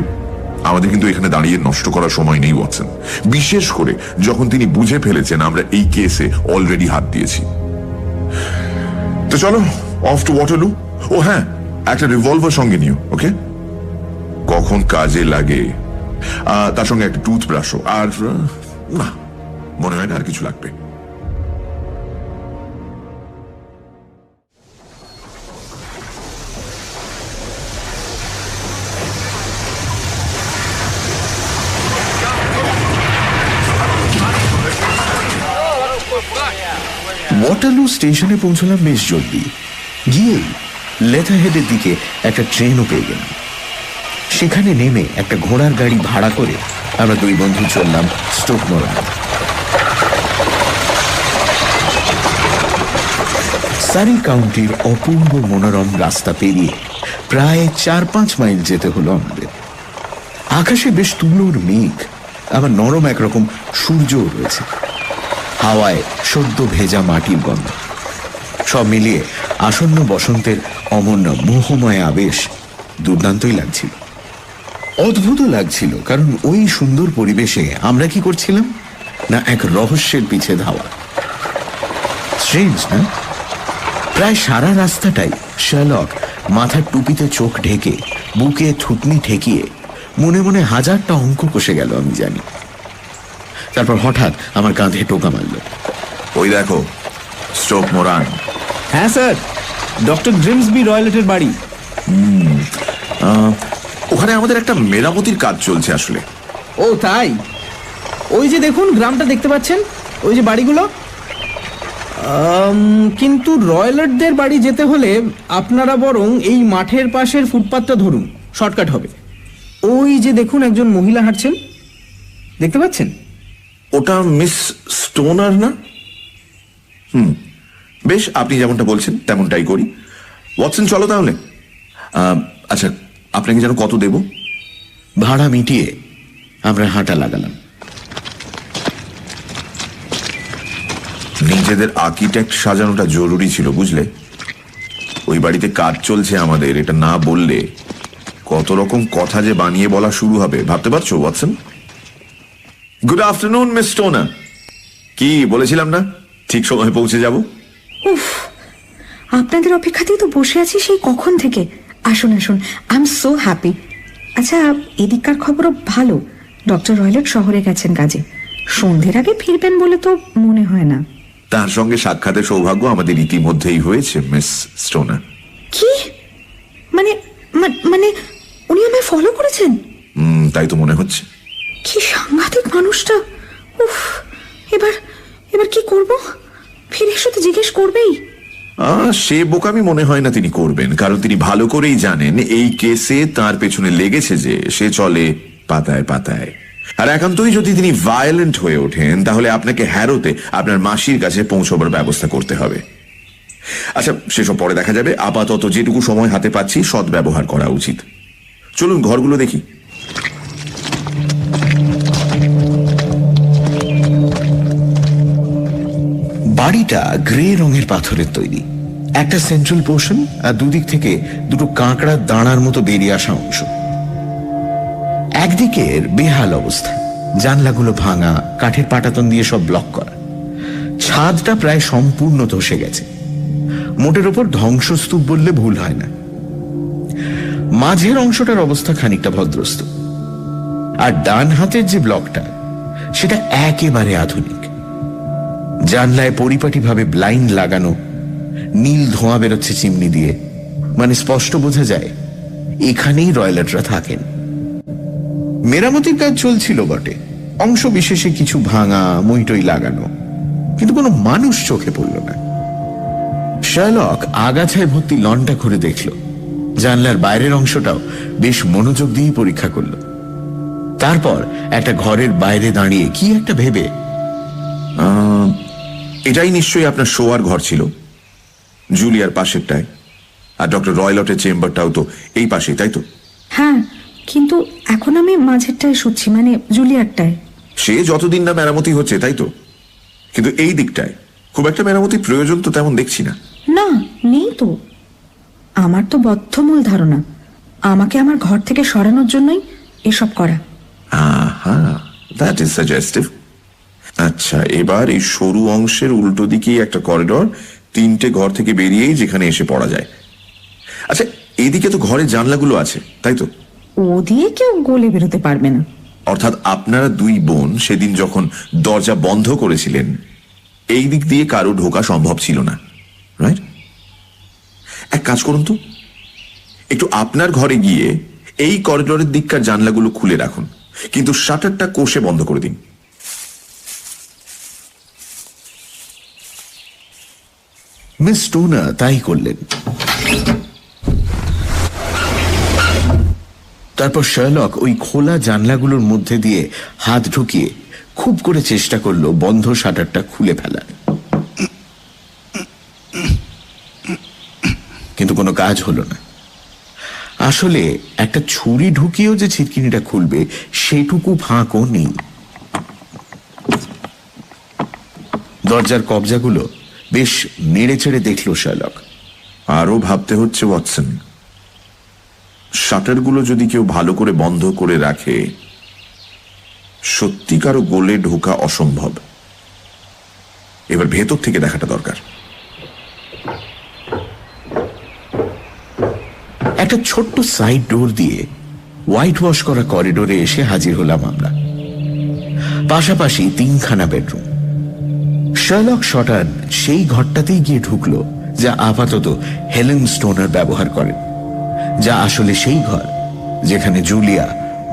S2: আমাদের কিন্তু এখানে দাঁড়িয়ে নষ্ট করার সময় নেই ওয়াটসন, বিশেষ করে যখন তিনি বুঝে ফেলেছেন আমরা এই কেসে অলরেডি হাত দিয়েছি। তো চলো অফ টু ওয়াটারলু। ও হ্যাঁ, একটা রিভলভার সঙ্গে নিও, ওকে? কখন কাজে লাগে। তার সঙ্গে একটা টুথব্রাশও। আর না, মনে হয় না আর কিছু লাগবে।
S6: ওয়াটারলু স্টেশনে পৌঁছলাম বেশ জলদি। গিয়েই লেথারহেডের দিকে একটা ট্রেনও পেয়ে গেলাম। সেখানে নেমে একটা ঘোড়ার গাড়ি ভাড়া করে আমরা দুই বন্ধু চললাম স্টোকমোরান। সারি কাউন্টির অপূর্ব মনোরম রাস্তা পেরিয়ে প্রায় 4-5 মাইল যেতে হলো আমাদের। আকাশে বেশ তুলোর মেঘ, আবার নরম একরকম সূর্যও রয়েছে। হাওয়ায় সদ্য ভেজা মাটির গন্ধ, সব মিলিয়ে আসন্ন বসন্তের অমন্য মোহময় আবেশ দুর্দান্তই লাগছিল। অদ্ভুত লাগছিল, কারণ ওই সুন্দর পরিবেশে আমরা কি করছিলাম না এক রহস্যের পিছে ধাওয়া। স্ট্রেঞ্জ না? প্রায় সারা রাস্তাটাই শার্লক মাথার টুপিতে চোখ ঢেকে, বুকে থুতনি ঠেকিয়ে মনে মনে হাজারটা অঙ্ক কষে গেল আমি জানি। তারপর হঠাৎ আমার কাঁধে টোকা মারল।
S2: ওই দেখো স্টোকমোরান।
S7: হ্যাঁ স্যার, ডক্টর গ্রিমসবি রয়লেটের বাড়ি।
S2: ওখানে আমাদের একটা মেরামতির কাজ চলছে আসলে।
S7: ও তাই? ওই যে দেখুন গ্রামটা দেখতে পাচ্ছেন, ওই যে বাড়িগুলো। কিন্তু রয়লেটদের বাড়ি যেতে হলে আপনারা বরং এই মাঠের পাশের ফুটপাতটা ধরুন, শর্টকাট হবে। ওই যে দেখুন একজন মহিলা হাঁটছেন, দেখতে পাচ্ছেন?
S2: ওটা মিস স্টোনার না? বেশ, আপনি যেমনটা বলছেন তেমনটাই করি। ওয়াটসন চলো তাহলে। আচ্ছা, আপনাকে যেন কত দেব?
S6: ভাড়া মিটিয়ে আমরা হাঁটা লাগালাম।
S2: নিজেদের আর্কিটেক্ট সাজানোটা জরুরি ছিল, বুঝলে? ওই বাড়িতে কাজ চলছে আমাদের, এটা না বললে কত রকম কথা যে বানিয়ে বলা শুরু হবে, ভাবতে পারছো Watson? Good afternoon miss stoner. কি বলেছিলাম না ঠিক সময় পৌঁছে যাব?
S8: উফ, আপনাদের অপেক্ষাতেই তো বসে আছি সেই কখন থেকে। আসুন আসুন, আই এম সো হ্যাপি। আচ্ছা, এদিককার খবরও ভালো। ডক্টর রয়লেট শহরে গেছেন কাজে, সন্ধ্যের আগে ফিরবেন বলে তো মনে হয় না।
S2: তার সঙ্গে সাক্ষাতের সৌভাগ্য আমাদের ইতিমধ্যেই হয়েছে মিস স্টোনার।
S8: কি মানে মানে উনি আমায় ফলো করেছেন?
S2: তাই তো মনে হচ্ছে।
S8: কি সাংঘাতিক মানুষটা! উফ, এবার এবার কি করব? ফিরে এসে তো জিজ্ঞেস করবেই।
S2: সে বোকামি মনে হয় না তিনি করবেন, কারণ তিনি ভালো করেই জানেন এই কেসে তার পেছনে লেগেছে যে সে চলে পাতায় পাতায়। আর একান্তই যদি তিনি ভায়োলেন্ট হয়ে ওঠেন তাহলে আপনাকে হ্যারোতে আপনার মাসির কাছে পৌঁছবার ব্যবস্থা করতে হবে। আচ্ছা, সেসব পরে দেখা যাবে। আপাতত যেটুকু সময় হাতে পাচ্ছি সৎ ব্যবহার করা উচিত। চলুন ঘরগুলো দেখি।
S6: বাড়িটা গ্রে রঙের পাথরের তৈরি। একটা সেন্ট্রাল পোর্শন আর দুদিক থেকে দুটো কাঁকড়ার দাঁড়ার মতো বেরিয়ে আসা অংশ। একদিকের বেহাল অবস্থা, জানলাগুলো ভাঙা, কাঠের পাটাতন দিয়ে সব ব্লক করা। ছাদটা প্রায় সম্পূর্ণ ধসে গেছে, মোটের ওপর ধ্বংসস্তূপ বললে ভুল হয় না। মাঝের অংশটার অবস্থা খানিকটা ভদ্রস্ত, আর ডান হাতের যে ব্লকটা সেটা একেবারে আধুনিক। জানলায় পরিপাটিভাবে ব্লাইন্ড লাগানো, নীল ধোঁয়া বেরোচ্ছে চিমনি দিয়ে, মানে স্পষ্ট বোঝা যায় এখানেই রয়লেটরা থাকেন। মেরামতির কাজ চলছিল বটে, অংশ বিশেষে কিছু ভাঙা, মইটই লাগানো, কিন্তু কোনো মানুষ চোখে পড়ল না। শার্লক আগাছায় ভর্তি লনটা ঘুরে দেখল, জানলার বাইরের অংশটাও বেশ মনোযোগ দিয়ে পরীক্ষা করল। তারপর একটা ঘরের বাইরে দাঁড়িয়ে কি একটা ভেবে,
S2: এটাই নিশ্চয়ই আপনার শোয়ার ঘর ছিল, জুলিয়ার পাশেরটায়। আর ডক্টর রয়লেটের চেম্বারটাও তো এই পাশেই, তাই তো?
S8: হ্যাঁ, কিন্তু এখন আমি মাঝেরটায় শুচ্ছি, মানে জুলিয়ারটায়।
S2: সে যতদিন না মেরামতি হচ্ছে, তাই তো? কিন্তু এই দিকটায় খুব একটা মেরামতির প্রয়োজন তো তেমন দেখছি না।
S8: না, নেই তো। আমার তো বদ্ধমূল ধারণা আমাকে আমার ঘর থেকে সরানোর জন্যই এসব করা।
S2: আহা, দ্যাট ইজ সাজেস্টিভ। আচ্ছা, এবার এই সরু অংশের উল্টো দিকেই একটা করিডর, 3টে ঘর থেকে বেরিয়েই যেখানে এসে পড়া যায়। আচ্ছা, এদিকে তো ঘরের জানলাগুলো আছে, তাই তো?
S8: ও দিয়ে কেউ গলে বেরোতে পারবে না।
S2: অর্থাৎ আপনারা 2 বোন সেদিন যখন দরজা বন্ধ করেছিলেন, এই দিক দিয়ে কারো ঢোকা সম্ভব ছিল না, রাইট? এক কাজ করুন তো, একটু আপনার ঘরে গিয়ে এই করিডোরের দিককার জানলাগুলো খুলে রাখুন, কিন্তু শাটারটা কষে বন্ধ করে দিন।
S6: মিস স্টোনার তাই করলেন। তারপর শার্লক ওই খোলা জানলাগুলোর মধ্যে দিয়ে হাত ঢুকিয়ে খুব করে চেষ্টা করলো বন্ধ শাটারটা খুলে ফেলার, কিন্তু কোনো কাজ হলো না। আসলে একটা ছুরি ঢুকিয়েও যে ছিটকিনিটা খুলবে সেটুকু ফাঁকও নেই। দরজার কবজাগুলো বেশ নেড়ে চেড়ে দেখল শার্লক।
S2: আরো ভাবতে হচ্ছে ওয়াটসন, শাটারগুলো যদি কেউ ভালো করে বন্ধ করে রাখে, সত্যিকারও গোলে ঢোকা অসম্ভব। এবার ভেতর থেকে দেখাটা দরকার।
S6: একটা ছোট্ট সাইড ডোর দিয়ে হোয়াইট ওয়াশ করা করিডোরে এসে হাজির হলাম আমরা। পাশাপাশি 3খানা বেডরুম। শার্লক শটান সেই ঘরটাতেই গিয়ে ঢুকলো যা আপাতত হেলেন স্টোনার ব্যবহার করেন, যা আসলে সেই ঘর যেখানে জুলিয়া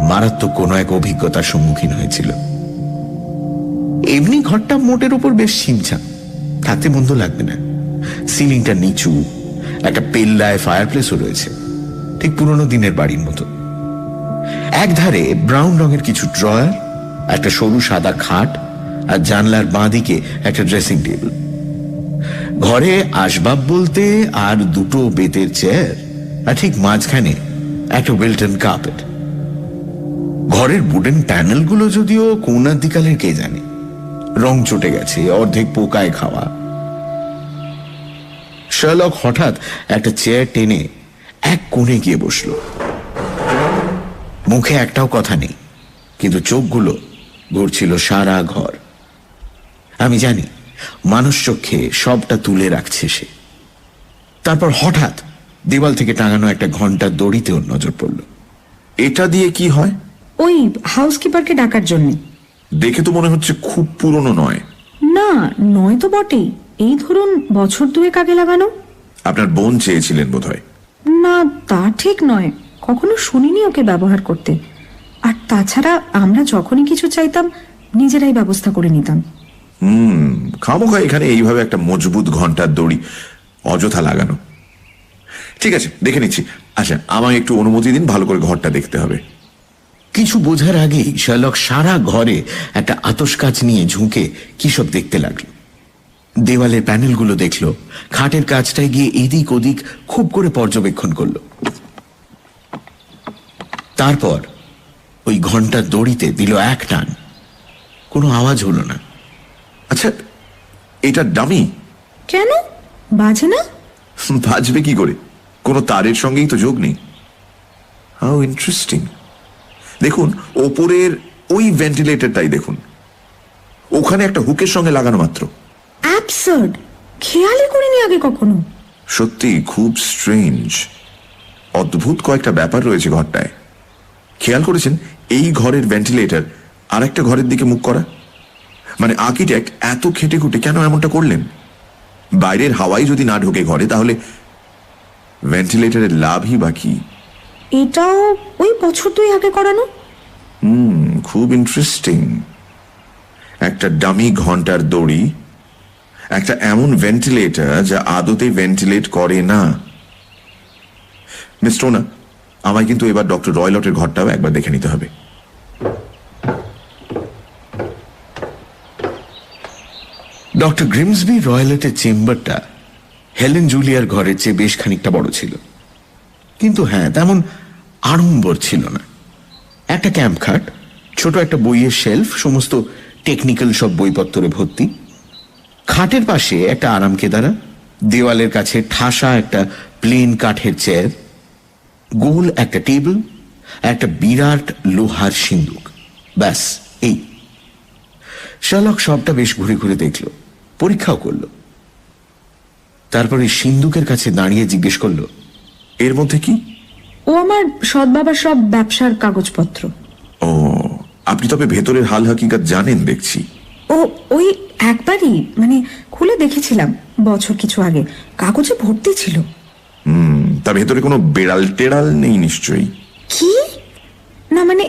S6: মারাত্মক কোনো এক অভিজ্ঞতার সম্মুখীন হয়েছিল। এমনি ঘরটা মোটের উপর বেশ ছিমছাম, থাকতে মন্দ লাগবে না। সিলিংটা নিচু, একটা পেল্লায় ফায়ারপ্লেসও রয়েছে, ঠিক পুরনো দিনের বাড়ির মতো। একধারে ব্রাউন রঙের কিছু ড্রয়ার, একটা সরু সাদা খাট, আর জানলার বাঁদিকে একটা ড্রেসিং টেবিল। ঘরে আসবাব বলতে আর 2টো বেতের চেয়ার, আর ঠিক মাঝখানে একটা ওয়েলটন কার্পেট। ঘরের উডেন প্যানেলগুলো যদিও কোনার দিকালের কে জানে, রং চটে গেছে, অর্ধেক পোকায় খাওয়া। শার্লক হঠাৎ একটা চেয়ার টেনে এক কোণে গিয়ে বসল। মুখে একটাও কথা নেই, কিন্তু চোখগুলো ঘুরছিল সারা ঘর। আমি জানি মানুষ চোখে সবটা তুলে রাখছে সে। তারপর হঠাৎ দেওয়াল থেকে টাঙানো একটা ঘন্টার দড়িতে ওর নজর পড়ল।
S2: এটা দিয়ে কি হয়?
S8: ওই হাউসকিপারকে ডাকার জন্য।
S2: দেখে তো মনে হচ্ছে খুব পুরনো নয়।
S8: না, নয় তো বটেই। এই ধরুন বছর 2 আগে লাগানো।
S2: আপনার বোন চেয়েছিলেন বোধহয়।
S8: না, তা ঠিক নয়, কখনো শুনিনি ওকে ব্যবহার করতে। আর তাছাড়া আমরা যখনই কিছু চাইতাম নিজেরাই ব্যবস্থা করে নিতাম।
S2: খামোখা এখানে এইভাবে একটা মজবুত ঘন্টার দড়ি অযথা লাগানো। ঠিক আছে, দেখে নিচ্ছি। আচ্ছা, আমায় একটু অনুমতি দিন, ভালো করে ঘরটা দেখতে হবে।
S6: কিছু বোঝার আগেই শার্লক সারা ঘরে একটা আতশকাচ নিয়ে ঝুঁকে কি সব দেখতে লাগলো। দেওয়ালের প্যানেলগুলো দেখলো, খাটের কাছটায় গিয়ে এদিক ওদিক খুব করে পর্যবেক্ষণ করলো। তারপর ওই ঘন্টার দড়িতে দিল এক টান। কোনো আওয়াজ হলো না।
S2: আচ্ছা, এটা ডামি?
S8: কেন বাজে না?
S2: বাজবে কি করে? কোনো তারের সঙ্গেই তো যোগ নেই। How interesting. দেখুন, ওপরের ওই ভেন্টিলেটরটাই দেখুন, ওখানে একটা হুকের সঙ্গে লাগানো মাত্র।
S8: অ্যাবসার্ড, খেয়ালই করিনি আগে কখনো।
S2: সত্যি খুব স্ট্রেঞ্জ, অদ্ভুত কয়েকটা ব্যাপার রয়েছে ঘরটায়। খেয়াল করেছেন এই ঘরের ভেন্টিলেটর আর একটা ঘরের দিকে মুখ করা? মানে আর্কিটেক্ট এত খেটে খুঁটে কেন এমনটা করলেন? বাইরের হাওয়াই যদি না ঢোকে ঘরে, তাহলে ভেন্টিলেটরের লাভই বা কি?
S8: এটাও ওই বছর 2 আগে করানো।
S2: খুব ইন্টারেস্টিং। একটা ডামি ঘন্টার দড়ি, একটা এমন ভেন্টিলেটর যা আদতে ভেন্টিলেট করে না। মিস স্টোনার, আমায় কিন্তু এবার ডক্টর রয়লটের ঘরটাও একবার দেখে নিতে হবে।
S6: ডক্টর গ্রিমসবি রয়লেটের চেম্বারটা হেলেন জুলিয়ার ঘরের চেয়ে বেশ খানিকটা বড় ছিল, কিন্তু হ্যাঁ, তেমন আড়ম্বর ছিল না। একটা ক্যাম্প খাট, ছোট একটা বইয়ের শেলফ, সমস্ত টেকনিক্যাল সব বইপত্রে ভর্তি, খাটের পাশে একটা আরাম কেদারা, দেওয়ালের কাছে ঠাসা একটা প্লেন কাঠের চেয়ার, গোল একটা টেবিল, একটা বিরাট লোহার সিন্দুক, ব্যাস এই। শার্লক সবটা বেশ ঘুরে ঘুরে দেখল, পরীক্ষাও করল। তারপরে সিন্দুকের কাছে দাঁড়িয়ে জিজ্ঞেস করলো,
S2: এর মধ্যে কি?
S8: ও আমার সৎ বাবার সব ব্যবসার কাগজপত্র।
S2: ও, আপনি তবে ভেতরের হাল হাকিকত জানেন দেখছি।
S8: ও ওই একবারই মানে খুলে দেখেছিলাম বছর কিছু আগে, কাগজে ভর্তি ছিল।
S2: তা ভেতরে কোনো বেড়াল টেড়াল নেই নিশ্চয়ই?
S8: কি না মানে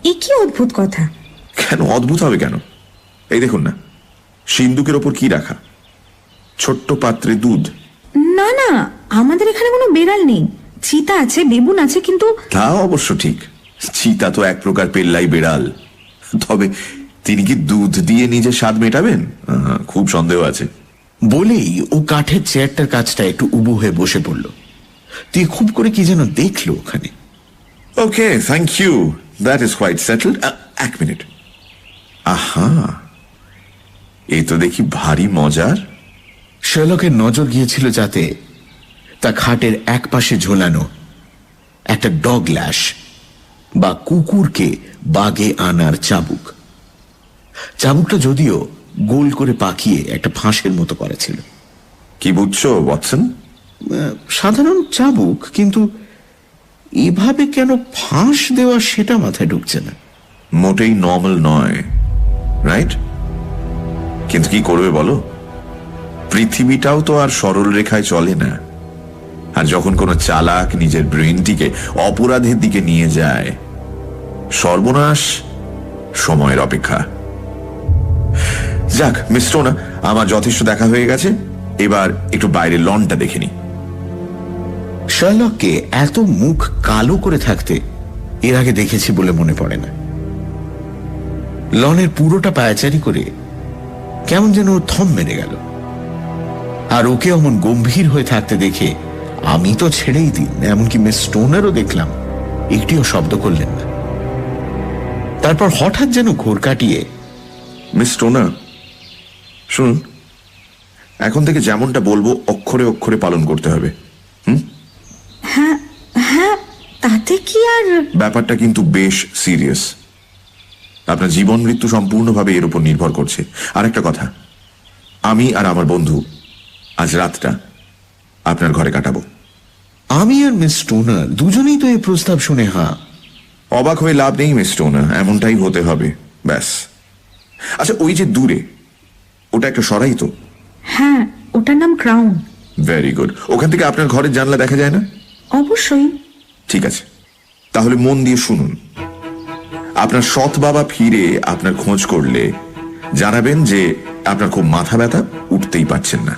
S8: এ কি অদ্ভুত কথা।
S2: কেন অদ্ভুত হবে কেন? এই দেখুন না, সিন্দুকের ওপর কি রাখা? ছোট্ট পাত্রে দুধ।
S8: না না, আমাদের এখানে কোনো বেড়াল নেই। চিতা আছে, বেবুন আছে, কিন্তু
S2: তা অবশ্য ঠিক, চিতা তো এক প্রকার পেল্লাই বেড়াল। তবে তিনি কি দুধ দিয়ে নিজের স্বাদ মেটাবেন? খুব সন্দেহ আছে।
S6: বলেই ও কাঠের চেয়ারটার কাছটা একটু উবু হয়ে বসে পড়ল। তুই খুব করে কি যেন দেখলো ওখানে।
S2: Okay, thank you, that is quite settled. এক মিনিট, আহা, এই তো দেখি ভারী মজার।
S6: শার্লকের নজর গিয়েছিল যাতে তা খাটের এক পাশে ঝোলানো একটা ডগ ল্যাশ বা কুকুরকে বাগে আনার চাবুক। চাবুকটা যদিও গোল করে পাকিয়ে একটা ফাঁসের মতো করা ছিল।
S2: কি বুঝছো ওয়াটসন?
S6: সাধারণ চাবুক, কিন্তু এভাবে কেন ফাঁস দেওয়া সেটা মাথায় ঢুকছে না।
S2: মোটেই নর্মাল নয়, রাইট? কিন্তু কি করবে বলো, পৃথিবীটাও তো আর সরল রেখায় চলে না। আর যখন কোনো চালাক নিজের ব্রেনটিকে অপরাধের দিকে নিয়ে যায়, সর্বনাশ সময়ের অপেক্ষা। যাক মিস স্টোনা, আমার যথেষ্ট দেখা হয়ে গেছে, এবার একটু বাইরে লনটা দেখে নি।
S6: শার্লককে এত মুখ কালো করে থাকতে এর আগে দেখেছি বলে মনে পড়ে না। লনের পুরোটা পায়াচারি করে কেমন যেন থম মেরে গেল। আর ওকে অমন গম্ভীর হয়ে থাকতে দেখে আমি তো ছেড়েই দিন, এমনকি মিস স্টোনারও দেখলাম একটিও শব্দ করলেন না। তারপর হঠাৎ যেন ঘোর কাটিয়ে,
S2: মিস স্টোনা শুনুন, এখন থেকে যেমনটা বলবো অক্ষরে অক্ষরে পালন করতে হবে।
S8: হ্যাঁ হ্যাঁ, তাতে কি আর?
S2: ব্যাপারটা কিন্তু বেশ সিরিয়াস। আপনার জীবন মৃত্যু সম্পূর্ণভাবে এর উপর নির্ভর করছে। আর একটা কথা, আমি আর আমার বন্ধু আজ রাতটা আপনার ঘরে কাটাবো।
S6: আমি আর মিস স্টোনার দুজনেই তো এই প্রস্তাব শুনে
S2: অবাক হয়ে লাভ নেই মিস স্টোনার, এমনটাই হতে হবে, ব্যাস। আচ্ছা, ওই যে দূরে ওটা একটা সরাই তো?
S8: হ্যাঁ, ওটার নাম ক্রাউন।
S2: Very good. ওখান থেকে আপনার ঘরের জানলা দেখা যায় না?
S8: অবশ্যই।
S2: ঠিক আছে, তাহলে মন দিয়ে শুনুন। আপনার সৎ বাবা ফিরে আপনার খোঁজ করলে জানাবেন যে আপনার খুব মাথা ব্যথা, উঠতেই পারছেন না।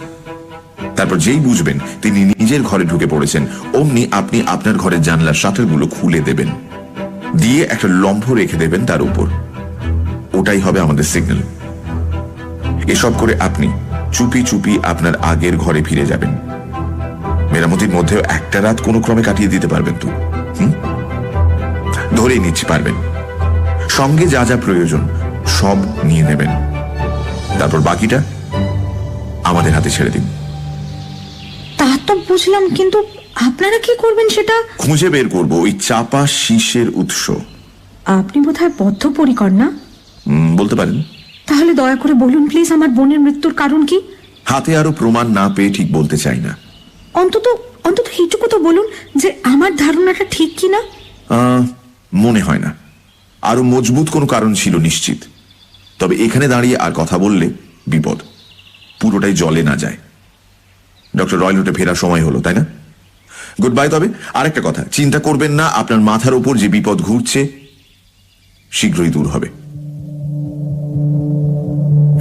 S2: তারপর যেই বুঝবেন তিনি নিজের ঘরে ঢুকে পড়েছেন, অমনি আপনি আপনার ঘরের জানলার শাটারগুলো খুলে দেবেন, দিয়ে একটা লম্ফ রেখে দেবেন তার উপর। ওটাই হবে আমাদের সিগন্যাল। এসব করে আপনি চুপি চুপি আপনার আগের ঘরে ফিরে যাবেন। মেরামতির মধ্যেও একটা রাত কোনো ক্রমে কাটিয়ে দিতে পারবেন তো? ধরেই নিচ্ছি পারবেন। সঙ্গে যা যা প্রয়োজন সব নিয়ে নেবেন। তারপর বাকিটা আমাদের হাতে ছেড়ে দিন।
S8: তা তো বুঝলাম, কিন্তু আপনারা কি করবেন সেটা?
S2: খুঁজে বের করব ওই চাপা শীষের উৎস।
S8: আপনি বোধহয় বদ্ধপরিকর, না?
S2: বলতে পারেন।
S8: তাহলে দয়া করে বলুন প্লিজ, আমার বোনের মৃত্যুর কারণ কি?
S2: হাতে আরো প্রমাণ না পেয়ে ঠিক বলতে চাই না।
S8: অন্তত অন্তত এইটুকু তো বলুন যে আমার ধারণাটা ঠিক কি না।
S2: মনে হয় না। আরো মজবুত কোনো কারণ ছিল নিশ্চিত। তবে এখানে দাঁড়িয়ে আর কথা বললে বিপদ, পুরোটাই জলে না যায়। ডক্টর রয়লটে ফেরার সময় হলো, তাই না? Good bye. তবে আরেকটা কথা, চিন্তা করবেন না, আপনার মাথার উপর যে বিপদ ঘুরছে শীঘ্রই দূর হবে।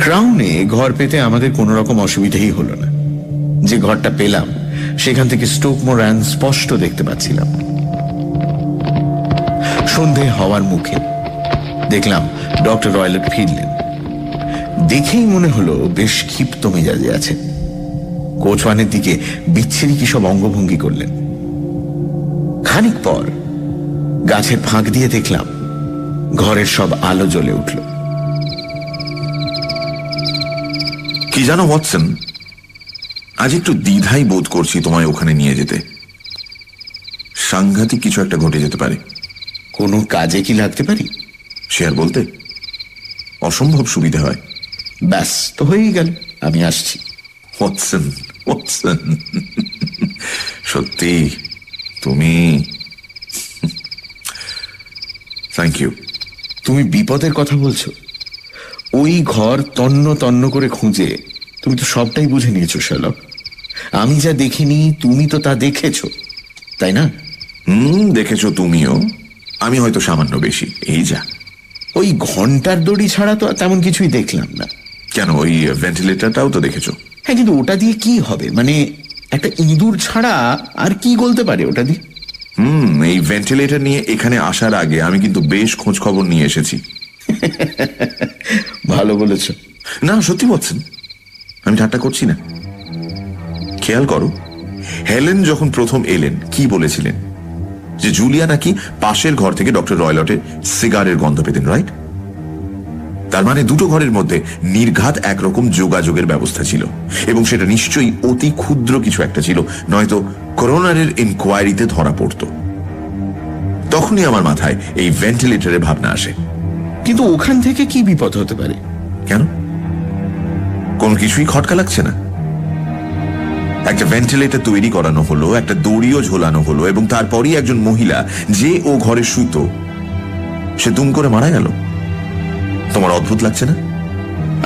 S6: ক্রাউনে ঘর পেতে আমাদের কোনো রকম অসুবিধাই হলো না। যে ঘরটা পেলাম সেখান থেকে স্টোক মোরান স্পষ্ট দেখতে পাচ্ছিলাম। সন্ধে হওয়ার মুখে দেখলাম ডক্টর রয়লট ফিরলেন। দেখেই মনে হলো বেশ ক্ষিপ্ত মেজাজে আছেন। কোচওয়ানের দিকে বিচ্ছিরি কি সব অঙ্গভঙ্গি করলেন। খানিক পর গাছের ফাঁক দিয়ে দেখলাম ঘরের সব আলো জ্বলে উঠল।
S2: কি জানো ওয়াটসন, আজ একটু দ্বিধাই বোধ করছি তোমায় ওখানে নিয়ে যেতে। সাংঘাতিক কিছু একটা ঘটে যেতে পারে।
S6: কোনো কাজে কি লাগতে পারি?
S2: সে আর বলতে, অসম্ভব সুবিধা হয়।
S6: ব্যাস তো হয়েই গেল, আমি আসছি।
S2: ওয়াটসন, ওয়াটসন, সত্যি তুমি, থ্যাংক ইউ।
S6: তুমি বিপদের কথা বলছো? ওই ঘর তন্ন তন্ন করে খুঁজে তুমি তো সবটাই বুঝে নিয়েছো শার্লক। আমি যা দেখিনি তুমি তো তা দেখেছো, তাই না?
S2: দেখেছো তুমিও, আমি হয়তো সামান্য বেশি, এই যা।
S6: ওই ঘন্টার দড়ি ছাড়া তো আর তেমন কিছুই দেখলাম না।
S2: কেন, ওই ভেন্টিলেটরটাও তো দেখেছো?
S6: হ্যাঁ, কিন্তু ওটা দিয়ে কি হবে? মানে একটা ইঁদুর ছাড়া আর কি গলতে পারে ওটা দিয়ে?
S2: এই ভেন্টিলেটর নিয়ে এখানে আসার আগে আমি কিন্তু বেশ খোঁজ খবর নিয়ে এসেছি।
S6: ভালো বলেছ।
S2: না, সত্যি বলছেন, আমি ঠাট্টা করছি না। খেয়াল করো, হেলেন যখন প্রথম এলেন কি বলেছিলেন? যে জুলিয়া নাকি পাশের ঘর থেকে ডক্টর রয়লটের সিগারের গন্ধ পেতেন, রাইট? তার মানে দুটো ঘরের মধ্যে নির্ঘাত একরকম যোগাযোগের ব্যবস্থা ছিল, এবং সেটা নিশ্চয়ই অতি ক্ষুদ্র কিছু একটা ছিল, নয়তো করোনারের ইনকোয়ারিতে ধরা পড়ত। তখনই আমার মাথায় এই ভেন্টিলেটরের ভাবনা আসে।
S6: কিন্তু ওখান থেকে কি বিপদ হতে পারে?
S2: কেন, কোন কিছুই খটকা লাগছে না? একটা ভেন্টিলেটর তৈরি করানো হলো, একটা দড়িও ঝোলানো হলো, এবং তারপরই একজন মহিলা যে ও ঘরে শুইত সে দুম করে মারা গেল। তোমার অদ্ভুত লাগছে না?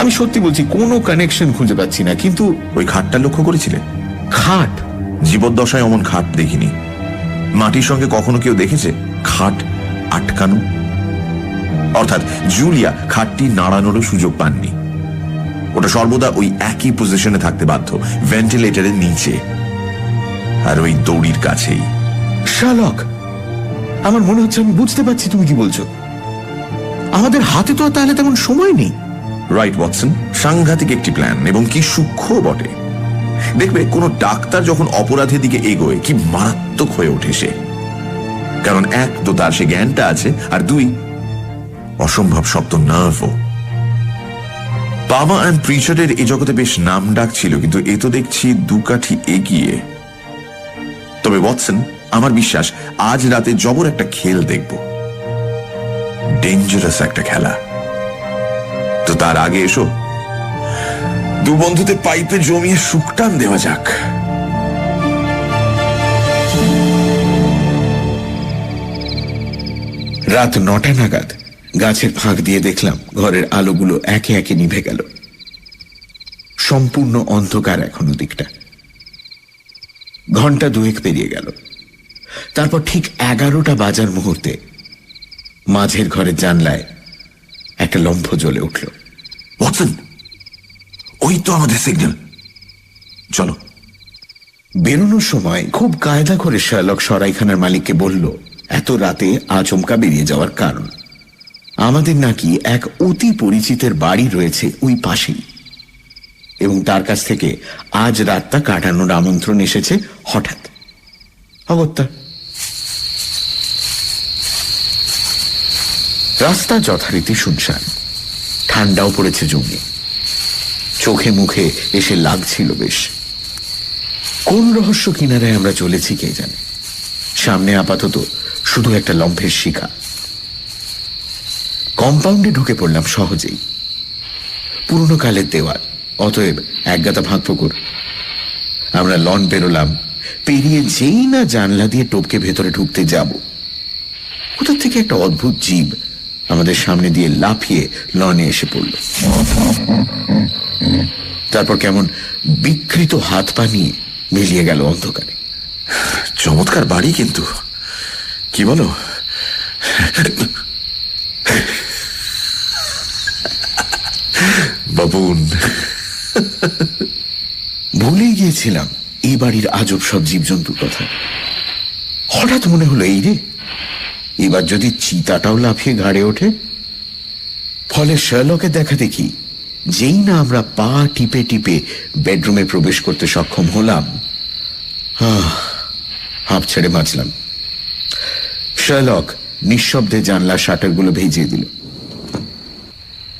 S6: আমি সত্যি বলছি, কোনো কানেকশন খুঁজে পাচ্ছি না। কিন্তু
S2: ওই খাটটা লক্ষ্য করেছিলে?
S6: খাট?
S2: জীবদ্দশায় অমন খাট দেখিনি। মাটির সঙ্গে কখনো কেউ দেখেছে খাট আটকানো? অর্থাৎ জুলিয়া খাটটি নাড়ানোরও সুযোগ পাননি। ওটা সর্বদা ওই একই পজিশনে থাকতে বাধ্য, ভেন্টিলেটরের নিচে, আর ওই দড়ির কাছেই।
S6: শার্লক, আমার মনে হচ্ছে আমি বুঝতে পারছি তুমি কি বলছো। আমাদের হাতে তো তাহলে তেমন সময় নেই।
S2: রাইট ওয়াটসন, সাংঘাতিক একটি প্ল্যান, এবং কি সূক্ষ্ম বটে। দেখবে, কোনো ডাক্তার যখন অপরাধের দিকে এগোয় কি মারাত্মক হয়ে ওঠে সে। কারণ এক তো তার সে জ্ঞানটা আছে, আর দুই অসম্ভব শক্ত নার্ভও। বাবা অ্যান্ড প্রিচারের এই জগতে বেশ নাম ডাক ছিল, কিন্তু এ তো দেখছি দুকাঠি এগিয়ে। তবে ওয়াটসন, আমার বিশ্বাস আজ রাতে জবর একটা খেল দেখব, ডেঞ্জারাস একটা খেলা। তো তার আগে এসো দু বন্ধুতে পাইপে জমিয়ে শুকটান দেওয়া যাক।
S6: রাত 9টা নাগাদ গাছের ফাঁক দিয়ে দেখলাম ঘরের আলোগুলো একে একে নিভে গেল। সম্পূর্ণ অন্ধকার এখনো দিকটা। ঘন্টা দুয়েক পেরিয়ে গেল। তারপর ঠিক 11টা বাজার মুহূর্তে মাঝের ঘরের জানলায় একটা লম্ফ জ্বলে উঠল।
S2: ওয়াটসন, ওই তো আমাদের সিগন্যাল, চলো।
S6: বেরোনোর সময় খুব কায়দা করে শার্লক সরাইখানার মালিককে বলল এত রাতে আচমকা বেরিয়ে যাওয়ার কারণ। আমাদের নাকি এক অতি পরিচিতের বাড়ি রয়েছে ওই পাশেই, এবং তার কাছ থেকে আজ রাতটা কাটানোর আমন্ত্রণ এসেছে হঠাৎ, অগত্যা। রাস্তা যথারীতি শুনশান, ঠান্ডাও পড়েছে জমিয়ে। চোখে মুখে এসে লাগছিল বেশ। কোন রহস্য কিনারায় আমরা চলেছি কে জানে। সামনে আপাতত শুধু একটা লম্ফের শিখা। কম্পাউন্ডে ঢুকে পড়লাম সহজেই। পুরনো কালের দেওয়াল, অতএব একগাদা ফাঁক পুকুর। আমরা লন পেরোলাম, পেরিয়ে যেই না জানলা দিয়ে টপকে ভেতরে ঢুকতে যাব, কোথা থেকে একটা অদ্ভুত জীব আমাদের সামনে দিয়ে লাফিয়ে লনে এসে পড়ল। তারপর কেমন বিকৃত হাত পা নিয়ে মিলিয়ে গেল অন্ধকারে।
S2: চমৎকার বাড়ি কিন্তু, কি বলো? বাবুন,
S6: ভুলেই গিয়েছিলাম এই বাড়ির আজব সব জীবজন্তুর কথা। হঠাৎ মনে হলো এই রে, এবার যদি চিতাটাও লাফিয়ে ঘাড়ে ওঠে। ফলে শার্লকের দেখা দেখি যেই না আমরা পা টিপে টিপে বেডরুমে প্রবেশ করতে সক্ষম হলাম, হাঁপ ছেড়ে বাঁচলাম। শার্লক নিঃশব্দে জানলার শাটারগুলো ভেজিয়ে দিল,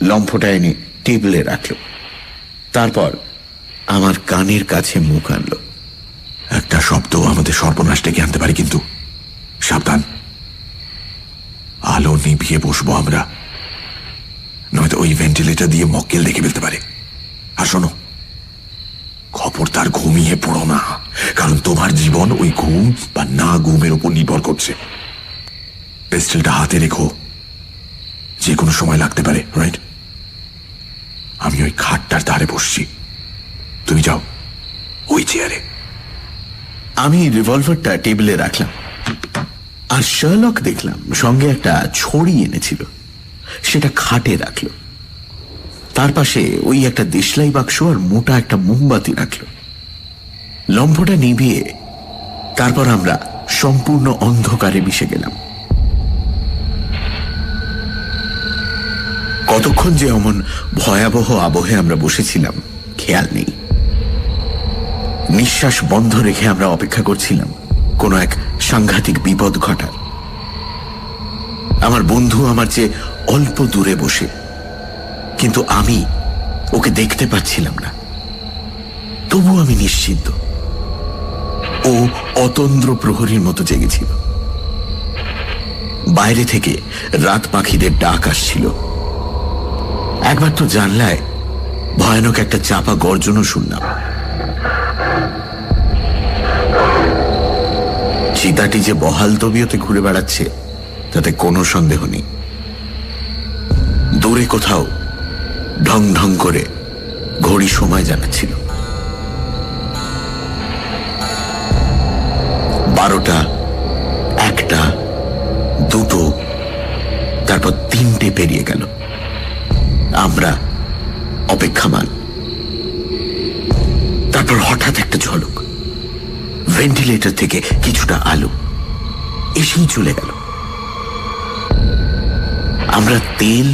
S6: লম্ফটা এনে টেবিলে রাখল, তারপর আমার কানের কাছে মুখ আনলো।
S2: একটা শব্দ আমাদের সর্বনাশ ডেকে আনতে পারে, কিন্তু সাবধান, আলো নিভিয়ে বসবো আমরা, নয়তো ওই ভেন্টিলেটর দিয়ে মক্কেল দেখে ফেলতে পারে। আর শোনো, খবরদার ঘুমিয়ে পড়ো না, কারণ তোমার জীবন ওই ঘুম বা না ঘুমের উপর নির্ভর করছে। পিস্টলটা হাতে রেখো, যে কোনো সময় লাগতে পারে, রাইট? আমি ওই খাটটার ধারে বসছি, তুমি যাও ওই চেয়ারে।
S6: আমি রিভলভারটা টেবিলে রাখলাম, আর শার্লক দেখলাম সঙ্গে একটা ছড়ি এনেছিল, সেটা খাটে রাখলো। তার পাশে ওই একটা দেশলাই বাক্স আর মোটা একটা মোমবাতি রাখলো। লম্ফটা নিভিয়ে তারপর আমরা সম্পূর্ণ অন্ধকারে মিশে গেলাম। কতক্ষণ যে অমন ভয়াবহ আবহে আমরা বসেছিলাম খেয়াল নেই। নিঃশ্বাস বন্ধ রেখে আমরা অপেক্ষা করছিলাম কোনো এক সাংঘাতিক বিপদ ঘটার। আমার বন্ধু আমার চেয়ে অল্প দূরে বসে, কিন্তু আমি ওকে দেখতে পাচ্ছিলাম না। তবু আমি নিশ্চিন্ত ও অতন্দ্র প্রহরীর মতো জেগেছিল। বাইরে থেকে রাত পাখিদের ডাক আসছিল। একবার তো জানলায় ভয়ানক একটা চাপা গর্জনও শুনলাম। চিতাটি যে বহাল তবিয়তে ঘুরে বেড়াচ্ছে তাতে কোনো সন্দেহ নেই। দূরে কোথাও ঢং ঢং করে ঘড়ি সময় জানাচ্ছিল। 12টা, 1টা, 2টো, তারপর 3টে পেরিয়ে গেল। আমরা অপেক্ষামান। তারপর হঠাৎ একটা ঝলক, ভেন্টিলেটর থেকে কিছুটা আলো এসেই চলে গেল। আমরা তেল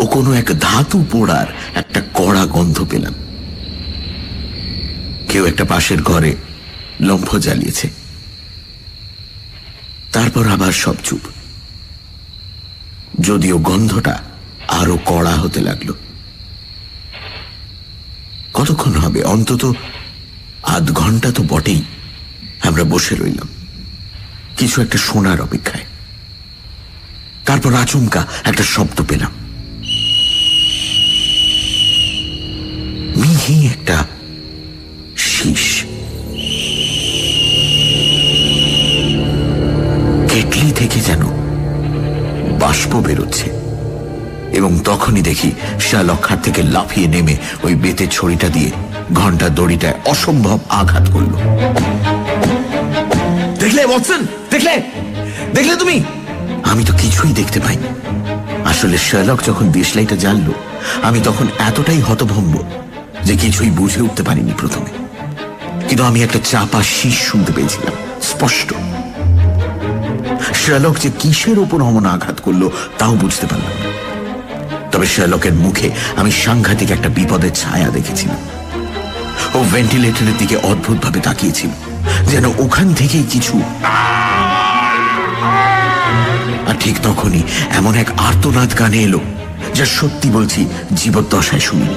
S6: ও কোনো এক ধাতু পোড়ার একটা কড়া গন্ধ পেলাম। কেউ একটা পাশের ঘরে লম্ফ জ্বালিয়েছে। তারপর আবার সব চুপ, যদিও গন্ধটা আরো কড়া হতে লাগলো। কতক্ষণ হবে, অন্তত আধ ঘন্টা তো বটেই। আমরা বসে রইলাম কিছু একটা শোনার অপেক্ষায়। তারপর আচমকা একটা শব্দ পেলাম, মিহি একটা শীষ। কেটলি থেকে যেন বাষ্প বেরোচ্ছে, এবং তখনই দেখি শার্লক খাট থেকে লাফিয়ে নেমে ওই বেতের ছড়িটা দিয়ে ঘন্টার দড়িটায় অসম্ভব আঘাত করল। দেখলে ওয়াটসন, দেখলে দেখলে তুমি? আমি তো কিছুই দেখতে পাইনি। আসলে শার্লক যখন দেশলাইটা জ্বাললো, আমি তখন এতটাই হতভম্ব যে কিছুই বুঝে উঠতে পারিনি প্রথমে। কিন্তু আমি একটা চাপা শীষ শুনতে পেয়েছিলাম স্পষ্ট। শার্লক যে কিসের ওপর অমন আঘাত করলো তাও বুঝতে পারলাম না। তবে শার্লকের মুখে আমি সাংঘাতিক একটা বিপদের ছায়া দেখেছিলাম। ও ভেন্টিলেটরের দিকে অদ্ভুতভাবে তাকিয়েছিল, যেন ওখান থেকেই কিছু। আর ঠিক তখনই এমন এক আর্তনাদ কানে এলো, যা সত্যি বলছি জীবদ্দশায় শুনিনি।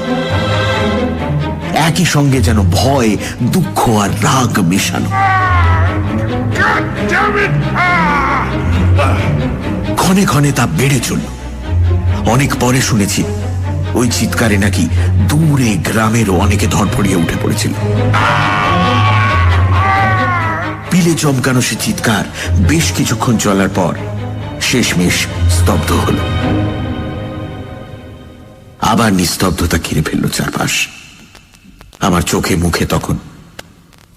S6: একই সঙ্গে যেন ভয়, দুঃখ আর রাগ মেশানো। ক্ষণে ক্ষণে তা বেড়ে চলল। অনেক পরে শুনেছি ওই চিৎকারে নাকি দূরে গ্রামেরও অনেকে ধরফড়িয়ে উঠে পড়েছিল। পিলে চমকানো সে চিৎকার বেশ কিছুক্ষণ চলার পর শেষমেশ স্তব্ধ হল। আবার নিস্তব্ধতা ঘিরে ফেলল চারপাশ। আমার চোখে মুখে তখন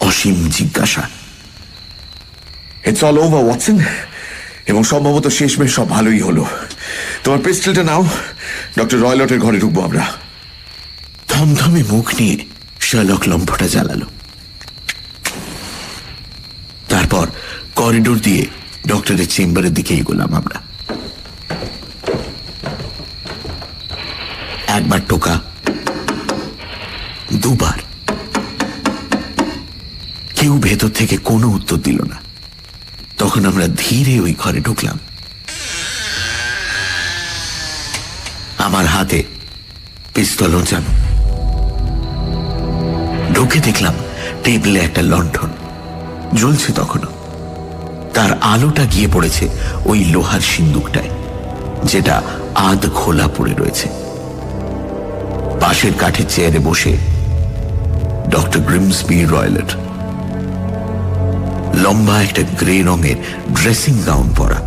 S6: অসীম জিজ্ঞাসা।
S2: ইটস অল ওভার ওয়াটসন, এবং সম্ভবত শেষমেশ সব ভালোই হলো। তোমার পিস্টলটা নাও, ডক্টর রয়লটের ঘরে ঢুকবো আমরা।
S6: থমথমে মুখ নিয়ে শার্লক লম্ফটা জ্বালালো। তারপর করিডোর দিয়ে ডক্টরের চেম্বারের দিকে এগোলাম আমরা। একবার টোকা, দুবার। কেউ ভেতর থেকে কোনো উত্তর দিল না। তখন আমরা ধীরে ওই ঘরে ঢুকলাম। আমার হাতে পিস্তল চালু। ঢুকে দেখলাম টেবিলে একটা লণ্ঠন জ্বলছে তখনও। তার আলোটা গিয়ে পড়েছে ওই লোহার সিন্দুকটায়, যেটা আধ খোলা পড়ে রয়েছে। পাশের কাঠের চেয়ারে বসে ডক্টর গ্রিমসবি রয়লেট, লম্বা একটা গ্রে রঙের ড্রেসিং গাউন পরা,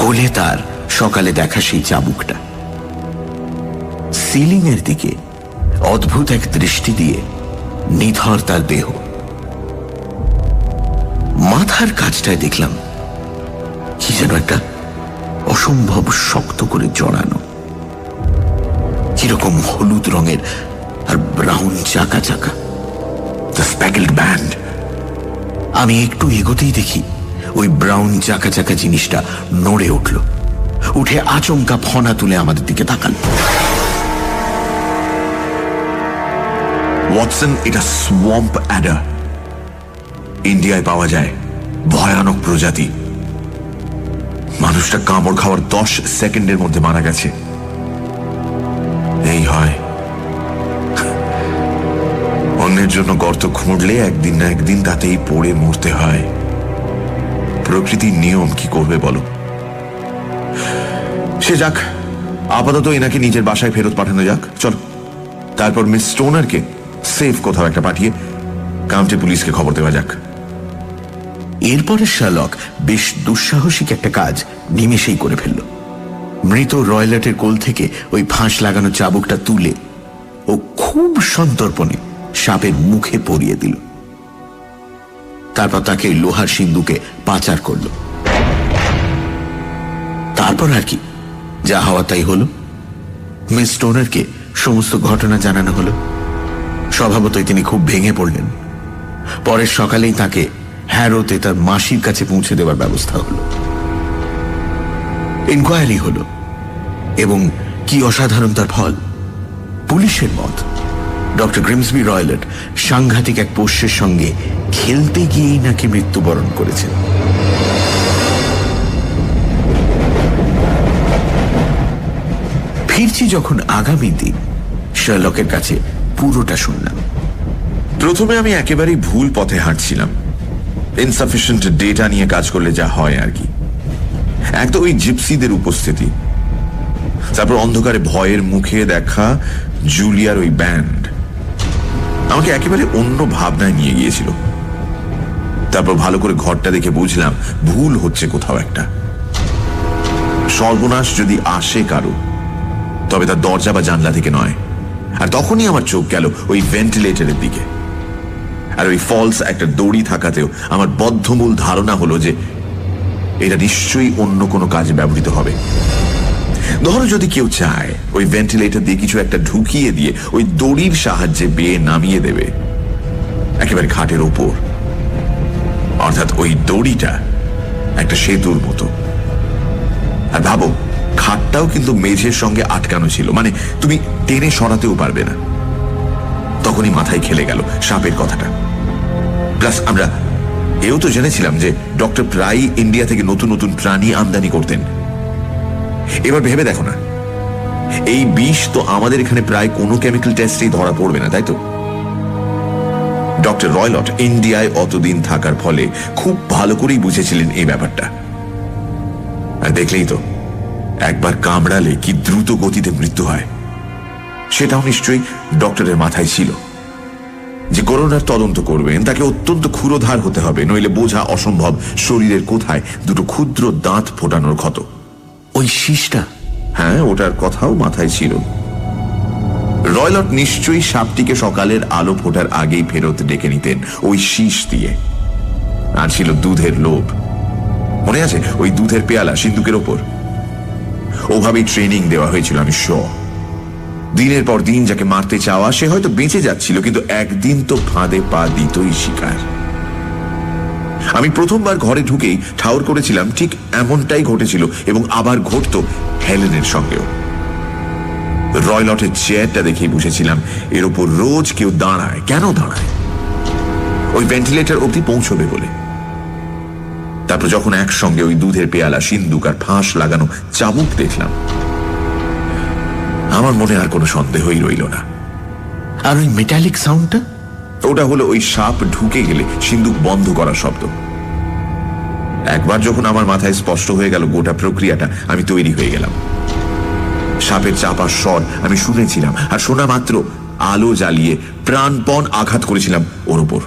S6: কোলে তার সকালে দেখা সেই চাবুকটা। সিলিং এর দিকে অদ্ভুত এক দৃষ্টি দিয়ে নিথর তার দেহ। মাথার কাছটায় দেখলাম কি যেন একটা অসম্ভব শক্ত করে জড়ানো, কিরকম হলুদ রঙের আর ব্রাউন চাকা চাকা, দ্য স্প্যাগেলড ব্যান্ড। আমি একটু এগোতেই দেখি ওই ব্রাউন চাকা চাকা জিনিসটা নড়ে উঠল, উঠে আচমকা ফনা তুলে আমাদের দিকে তাকাল।
S2: ওয়াটসন, এটা সোয়াম্প অ্যাডার। ইন্ডিয়ায় পাওয়া যায়, ভয়ানক প্রজাতি। মানুষটা কামড় খাওয়ার 10 সেকেন্ডের মধ্যে মারা গেছে। এই হয়, অন্যের জন্য গর্ত খুঁড়লে একদিন না একদিন তাতেই পড়ে মরতে হয়। প্রকৃতির নিয়ম, কি করবে বলো। সে যাক, আপাতত এনাকে নিজের বাসায় ফেরত পাঠানো যাক। চলো, তারপর মিস স্টোনারকে সেফ কোথাও একটা পাঠিয়ে কাউন্টি পুলিশকে খবর দেওয়া যাক।
S6: এরপরে শার্লক বেশ দুঃসাহসিক একটা কাজ নিমেষেই করে ফেলল। মৃত রয়লেটের কোল থেকে ওই ফাঁস লাগানো চাবুকটা তুলে ও খুব সন্তর্পণে সাপের মুখে পরিয়ে দিল। তারপর তাকে লোহার সিন্দুকে পাচার করল। তারপর আর কি, যা হওয়া তাই হলো। মিস স্টোনারকে সমস্ত ঘটনা জানানো হলো। স্বভাবতই তিনি খুব ভেঙে পড়লেন। পরের সকালেই তাকে হ্যারোতে তার মাসির কাছে পৌঁছে দেওয়ার ব্যবস্থা হলো। ইনকোয়ারি হলো, এবং কি অসাধারণ তার ফল। পুলিশের মত, ডক্টর গ্রিমসবি রয়লেট সাংঘাতিক এক পোষ্যের সঙ্গে খেলতে গিয়েই নাকি মৃত্যুবরণ করেছেন। ফিরছি যখন আগামী দিন, শার্লকের কাছে পুরোটা শুনলাম।
S2: প্রথমে আমি একেবারেই ভুল পথে হাঁটছিলাম। ইনসাফিসিয়েন্ট ডেটা নিয়ে কাজ করলে যা হয় আর কি। এক তো ওই জিপসিদের উপস্থিতি, তারপর অন্ধকারে ভয়ের মুখে দেখা জুলিয়ার ওই ব্যান্ড আমাকে একেবারে অন্য ভাবনায় নিয়ে গিয়েছিল। তারপর ভালো করে ঘরটা দেখে বুঝলাম ভুল হচ্ছে কোথাও একটা। সর্বনাশ যদি আসে কারো, তবে তার দরজা বা জানলা থেকে নয়। আর তখনই আমার চোখ গেল ওই ভেন্টিলেটরের দিকে। আর ওই ফলস একটা দড়ি থাকাতেও আমার বদ্ধমূল ধারণা হলো যে এটা নিশ্চয়ই অন্য কোনো কাজে ব্যবহৃত হবে। ধরো যদি কেউ চায় ওই ভেন্টিলেটর দিয়ে কিছু একটা ঢুকিয়ে দিয়ে ওই দড়ির সাহায্যে বেয়ে নামিয়ে দেবে একেবারে খাটের ওপর, অর্থাৎ ওই দড়িটা একটা সেতুর মতো। আর ভাবো, খাটটাও কিন্তু মেঝের সঙ্গে আটকানো ছিল, মানে তুমি টেনে সরাতেও পারবে না। তখনই মাথায় খেলে গেল সাপের কথাটা। প্লাস আমরা এও তো জেনেছিলাম যে ডক্টর প্রায়ই ইন্ডিয়া থেকে নতুন নতুন প্রাণী আমদানি করতেন। এবার ভেবে দেখো না, এই বিষ তো আমাদের এখানে প্রায় কোনো কেমিক্যাল টেস্টেই ধরা পড়বে না, তাই তো? ডক্টর রয়লট ইন্ডিয়ায় অতদিন থাকার ফলে খুব ভালো করেই বুঝেছিলেন এই ব্যাপারটা। আর দেখলেই তো, একবার কামড়ালে কি দ্রুত গতিতে মৃত্যু হয়। সেটাও নিশ্চয়ই ডক্টরের মাথায় ছিল যে করোনার তদন্ত করবেন তাকে অত্যন্ত ক্ষুরোধার হতে হবে, নইলে বোঝা অসম্ভব শরীরের কোথায় দুটো ক্ষুদ্র দাঁত ফোটানোর ক্ষত।
S6: ওই শীষটা,
S2: হ্যাঁ, ওটার কথাও মাথায় ছিল। রয়লট নিশ্চয়ই সাপটিকে সকালের আলো ফোটার আগেই ফেরত ডেকে নিতেন ওই শীষ দিয়ে। আর ছিল দুধের লোভ, মনে আছে? ওই দুধের পেয়ালা সিন্দুকের ওপর। ওভাবেই ট্রেনিং দেওয়া হয়েছিল, আমি শিওর। দিনের পর দিন যাকে মারতে চাওয়া সে হয়তো বেঁচে যাচ্ছিল, কিন্তু একদিন তো ফাঁদে পা দিতই শিকার। আমি প্রথমবার ঘরে ঢুকেই ঠাউর করেছিলাম ঠিক এমনটাই ঘটেছিল, এবং আবার ঘটত হেলেনের সঙ্গেও। রয়লটের চেয়ারটা দেখেই বুঝেছিলাম এর উপর রোজ কেউ দাঁড়ায়। কেন দাঁড়ায়? ওই ভেন্টিলেটর অবধি পৌঁছবে বলে। তারপর যখন একসঙ্গে ওই দুধের পেয়ালা, সিন্দুক আর ফাঁস লাগানো চাবুক দেখলাম, আমার মনে আর কোনো সন্দেহই রইল না।
S6: আর ওই মেটালিক সাউন্ডটা?
S2: ওটা হলো ওই সাপ ঢুকে গেলে সিন্দুক বন্ধ করার শব্দ। একবার যখন আমার মাথায় স্পষ্ট হয়ে গেল গোটা প্রক্রিয়াটা, আমি তৈরি হয়ে গেলাম। সাপের চাপার স্বর আমি শুনেছিলাম, আর শোনা মাত্র আলো জ্বালিয়ে প্রাণপণ আঘাত করেছিলাম ওর উপর,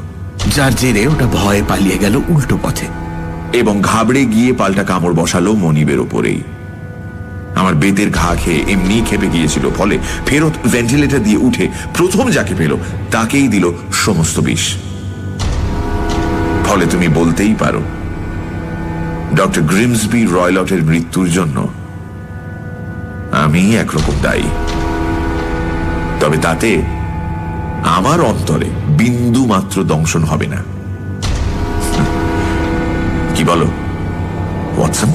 S6: যার জেরে ওটা ভয়ে পালিয়ে গেল উল্টো পথে
S2: এবং ঘাবড়ে গিয়ে পাল্টা কামড় বসালো মনিবের ওপরেই। আমার বেতের ঘা খেয়ে এমনি খেপে গিয়েছিল, ফলে ফেরত ভেন্টিলেটর দিয়ে উঠে প্রথম যাকে পেল তাকেই দিল সমস্ত বিষ। ফলে তুমি বলতেই পারো ডক্টর গ্রিমসবি রয়লটের মৃত্যুর জন্য আমি একরকম দায়ী। তবে তাতে আমার অন্তরে বিন্দু মাত্র দংশন হবে না। কি বলো ওয়াটসন?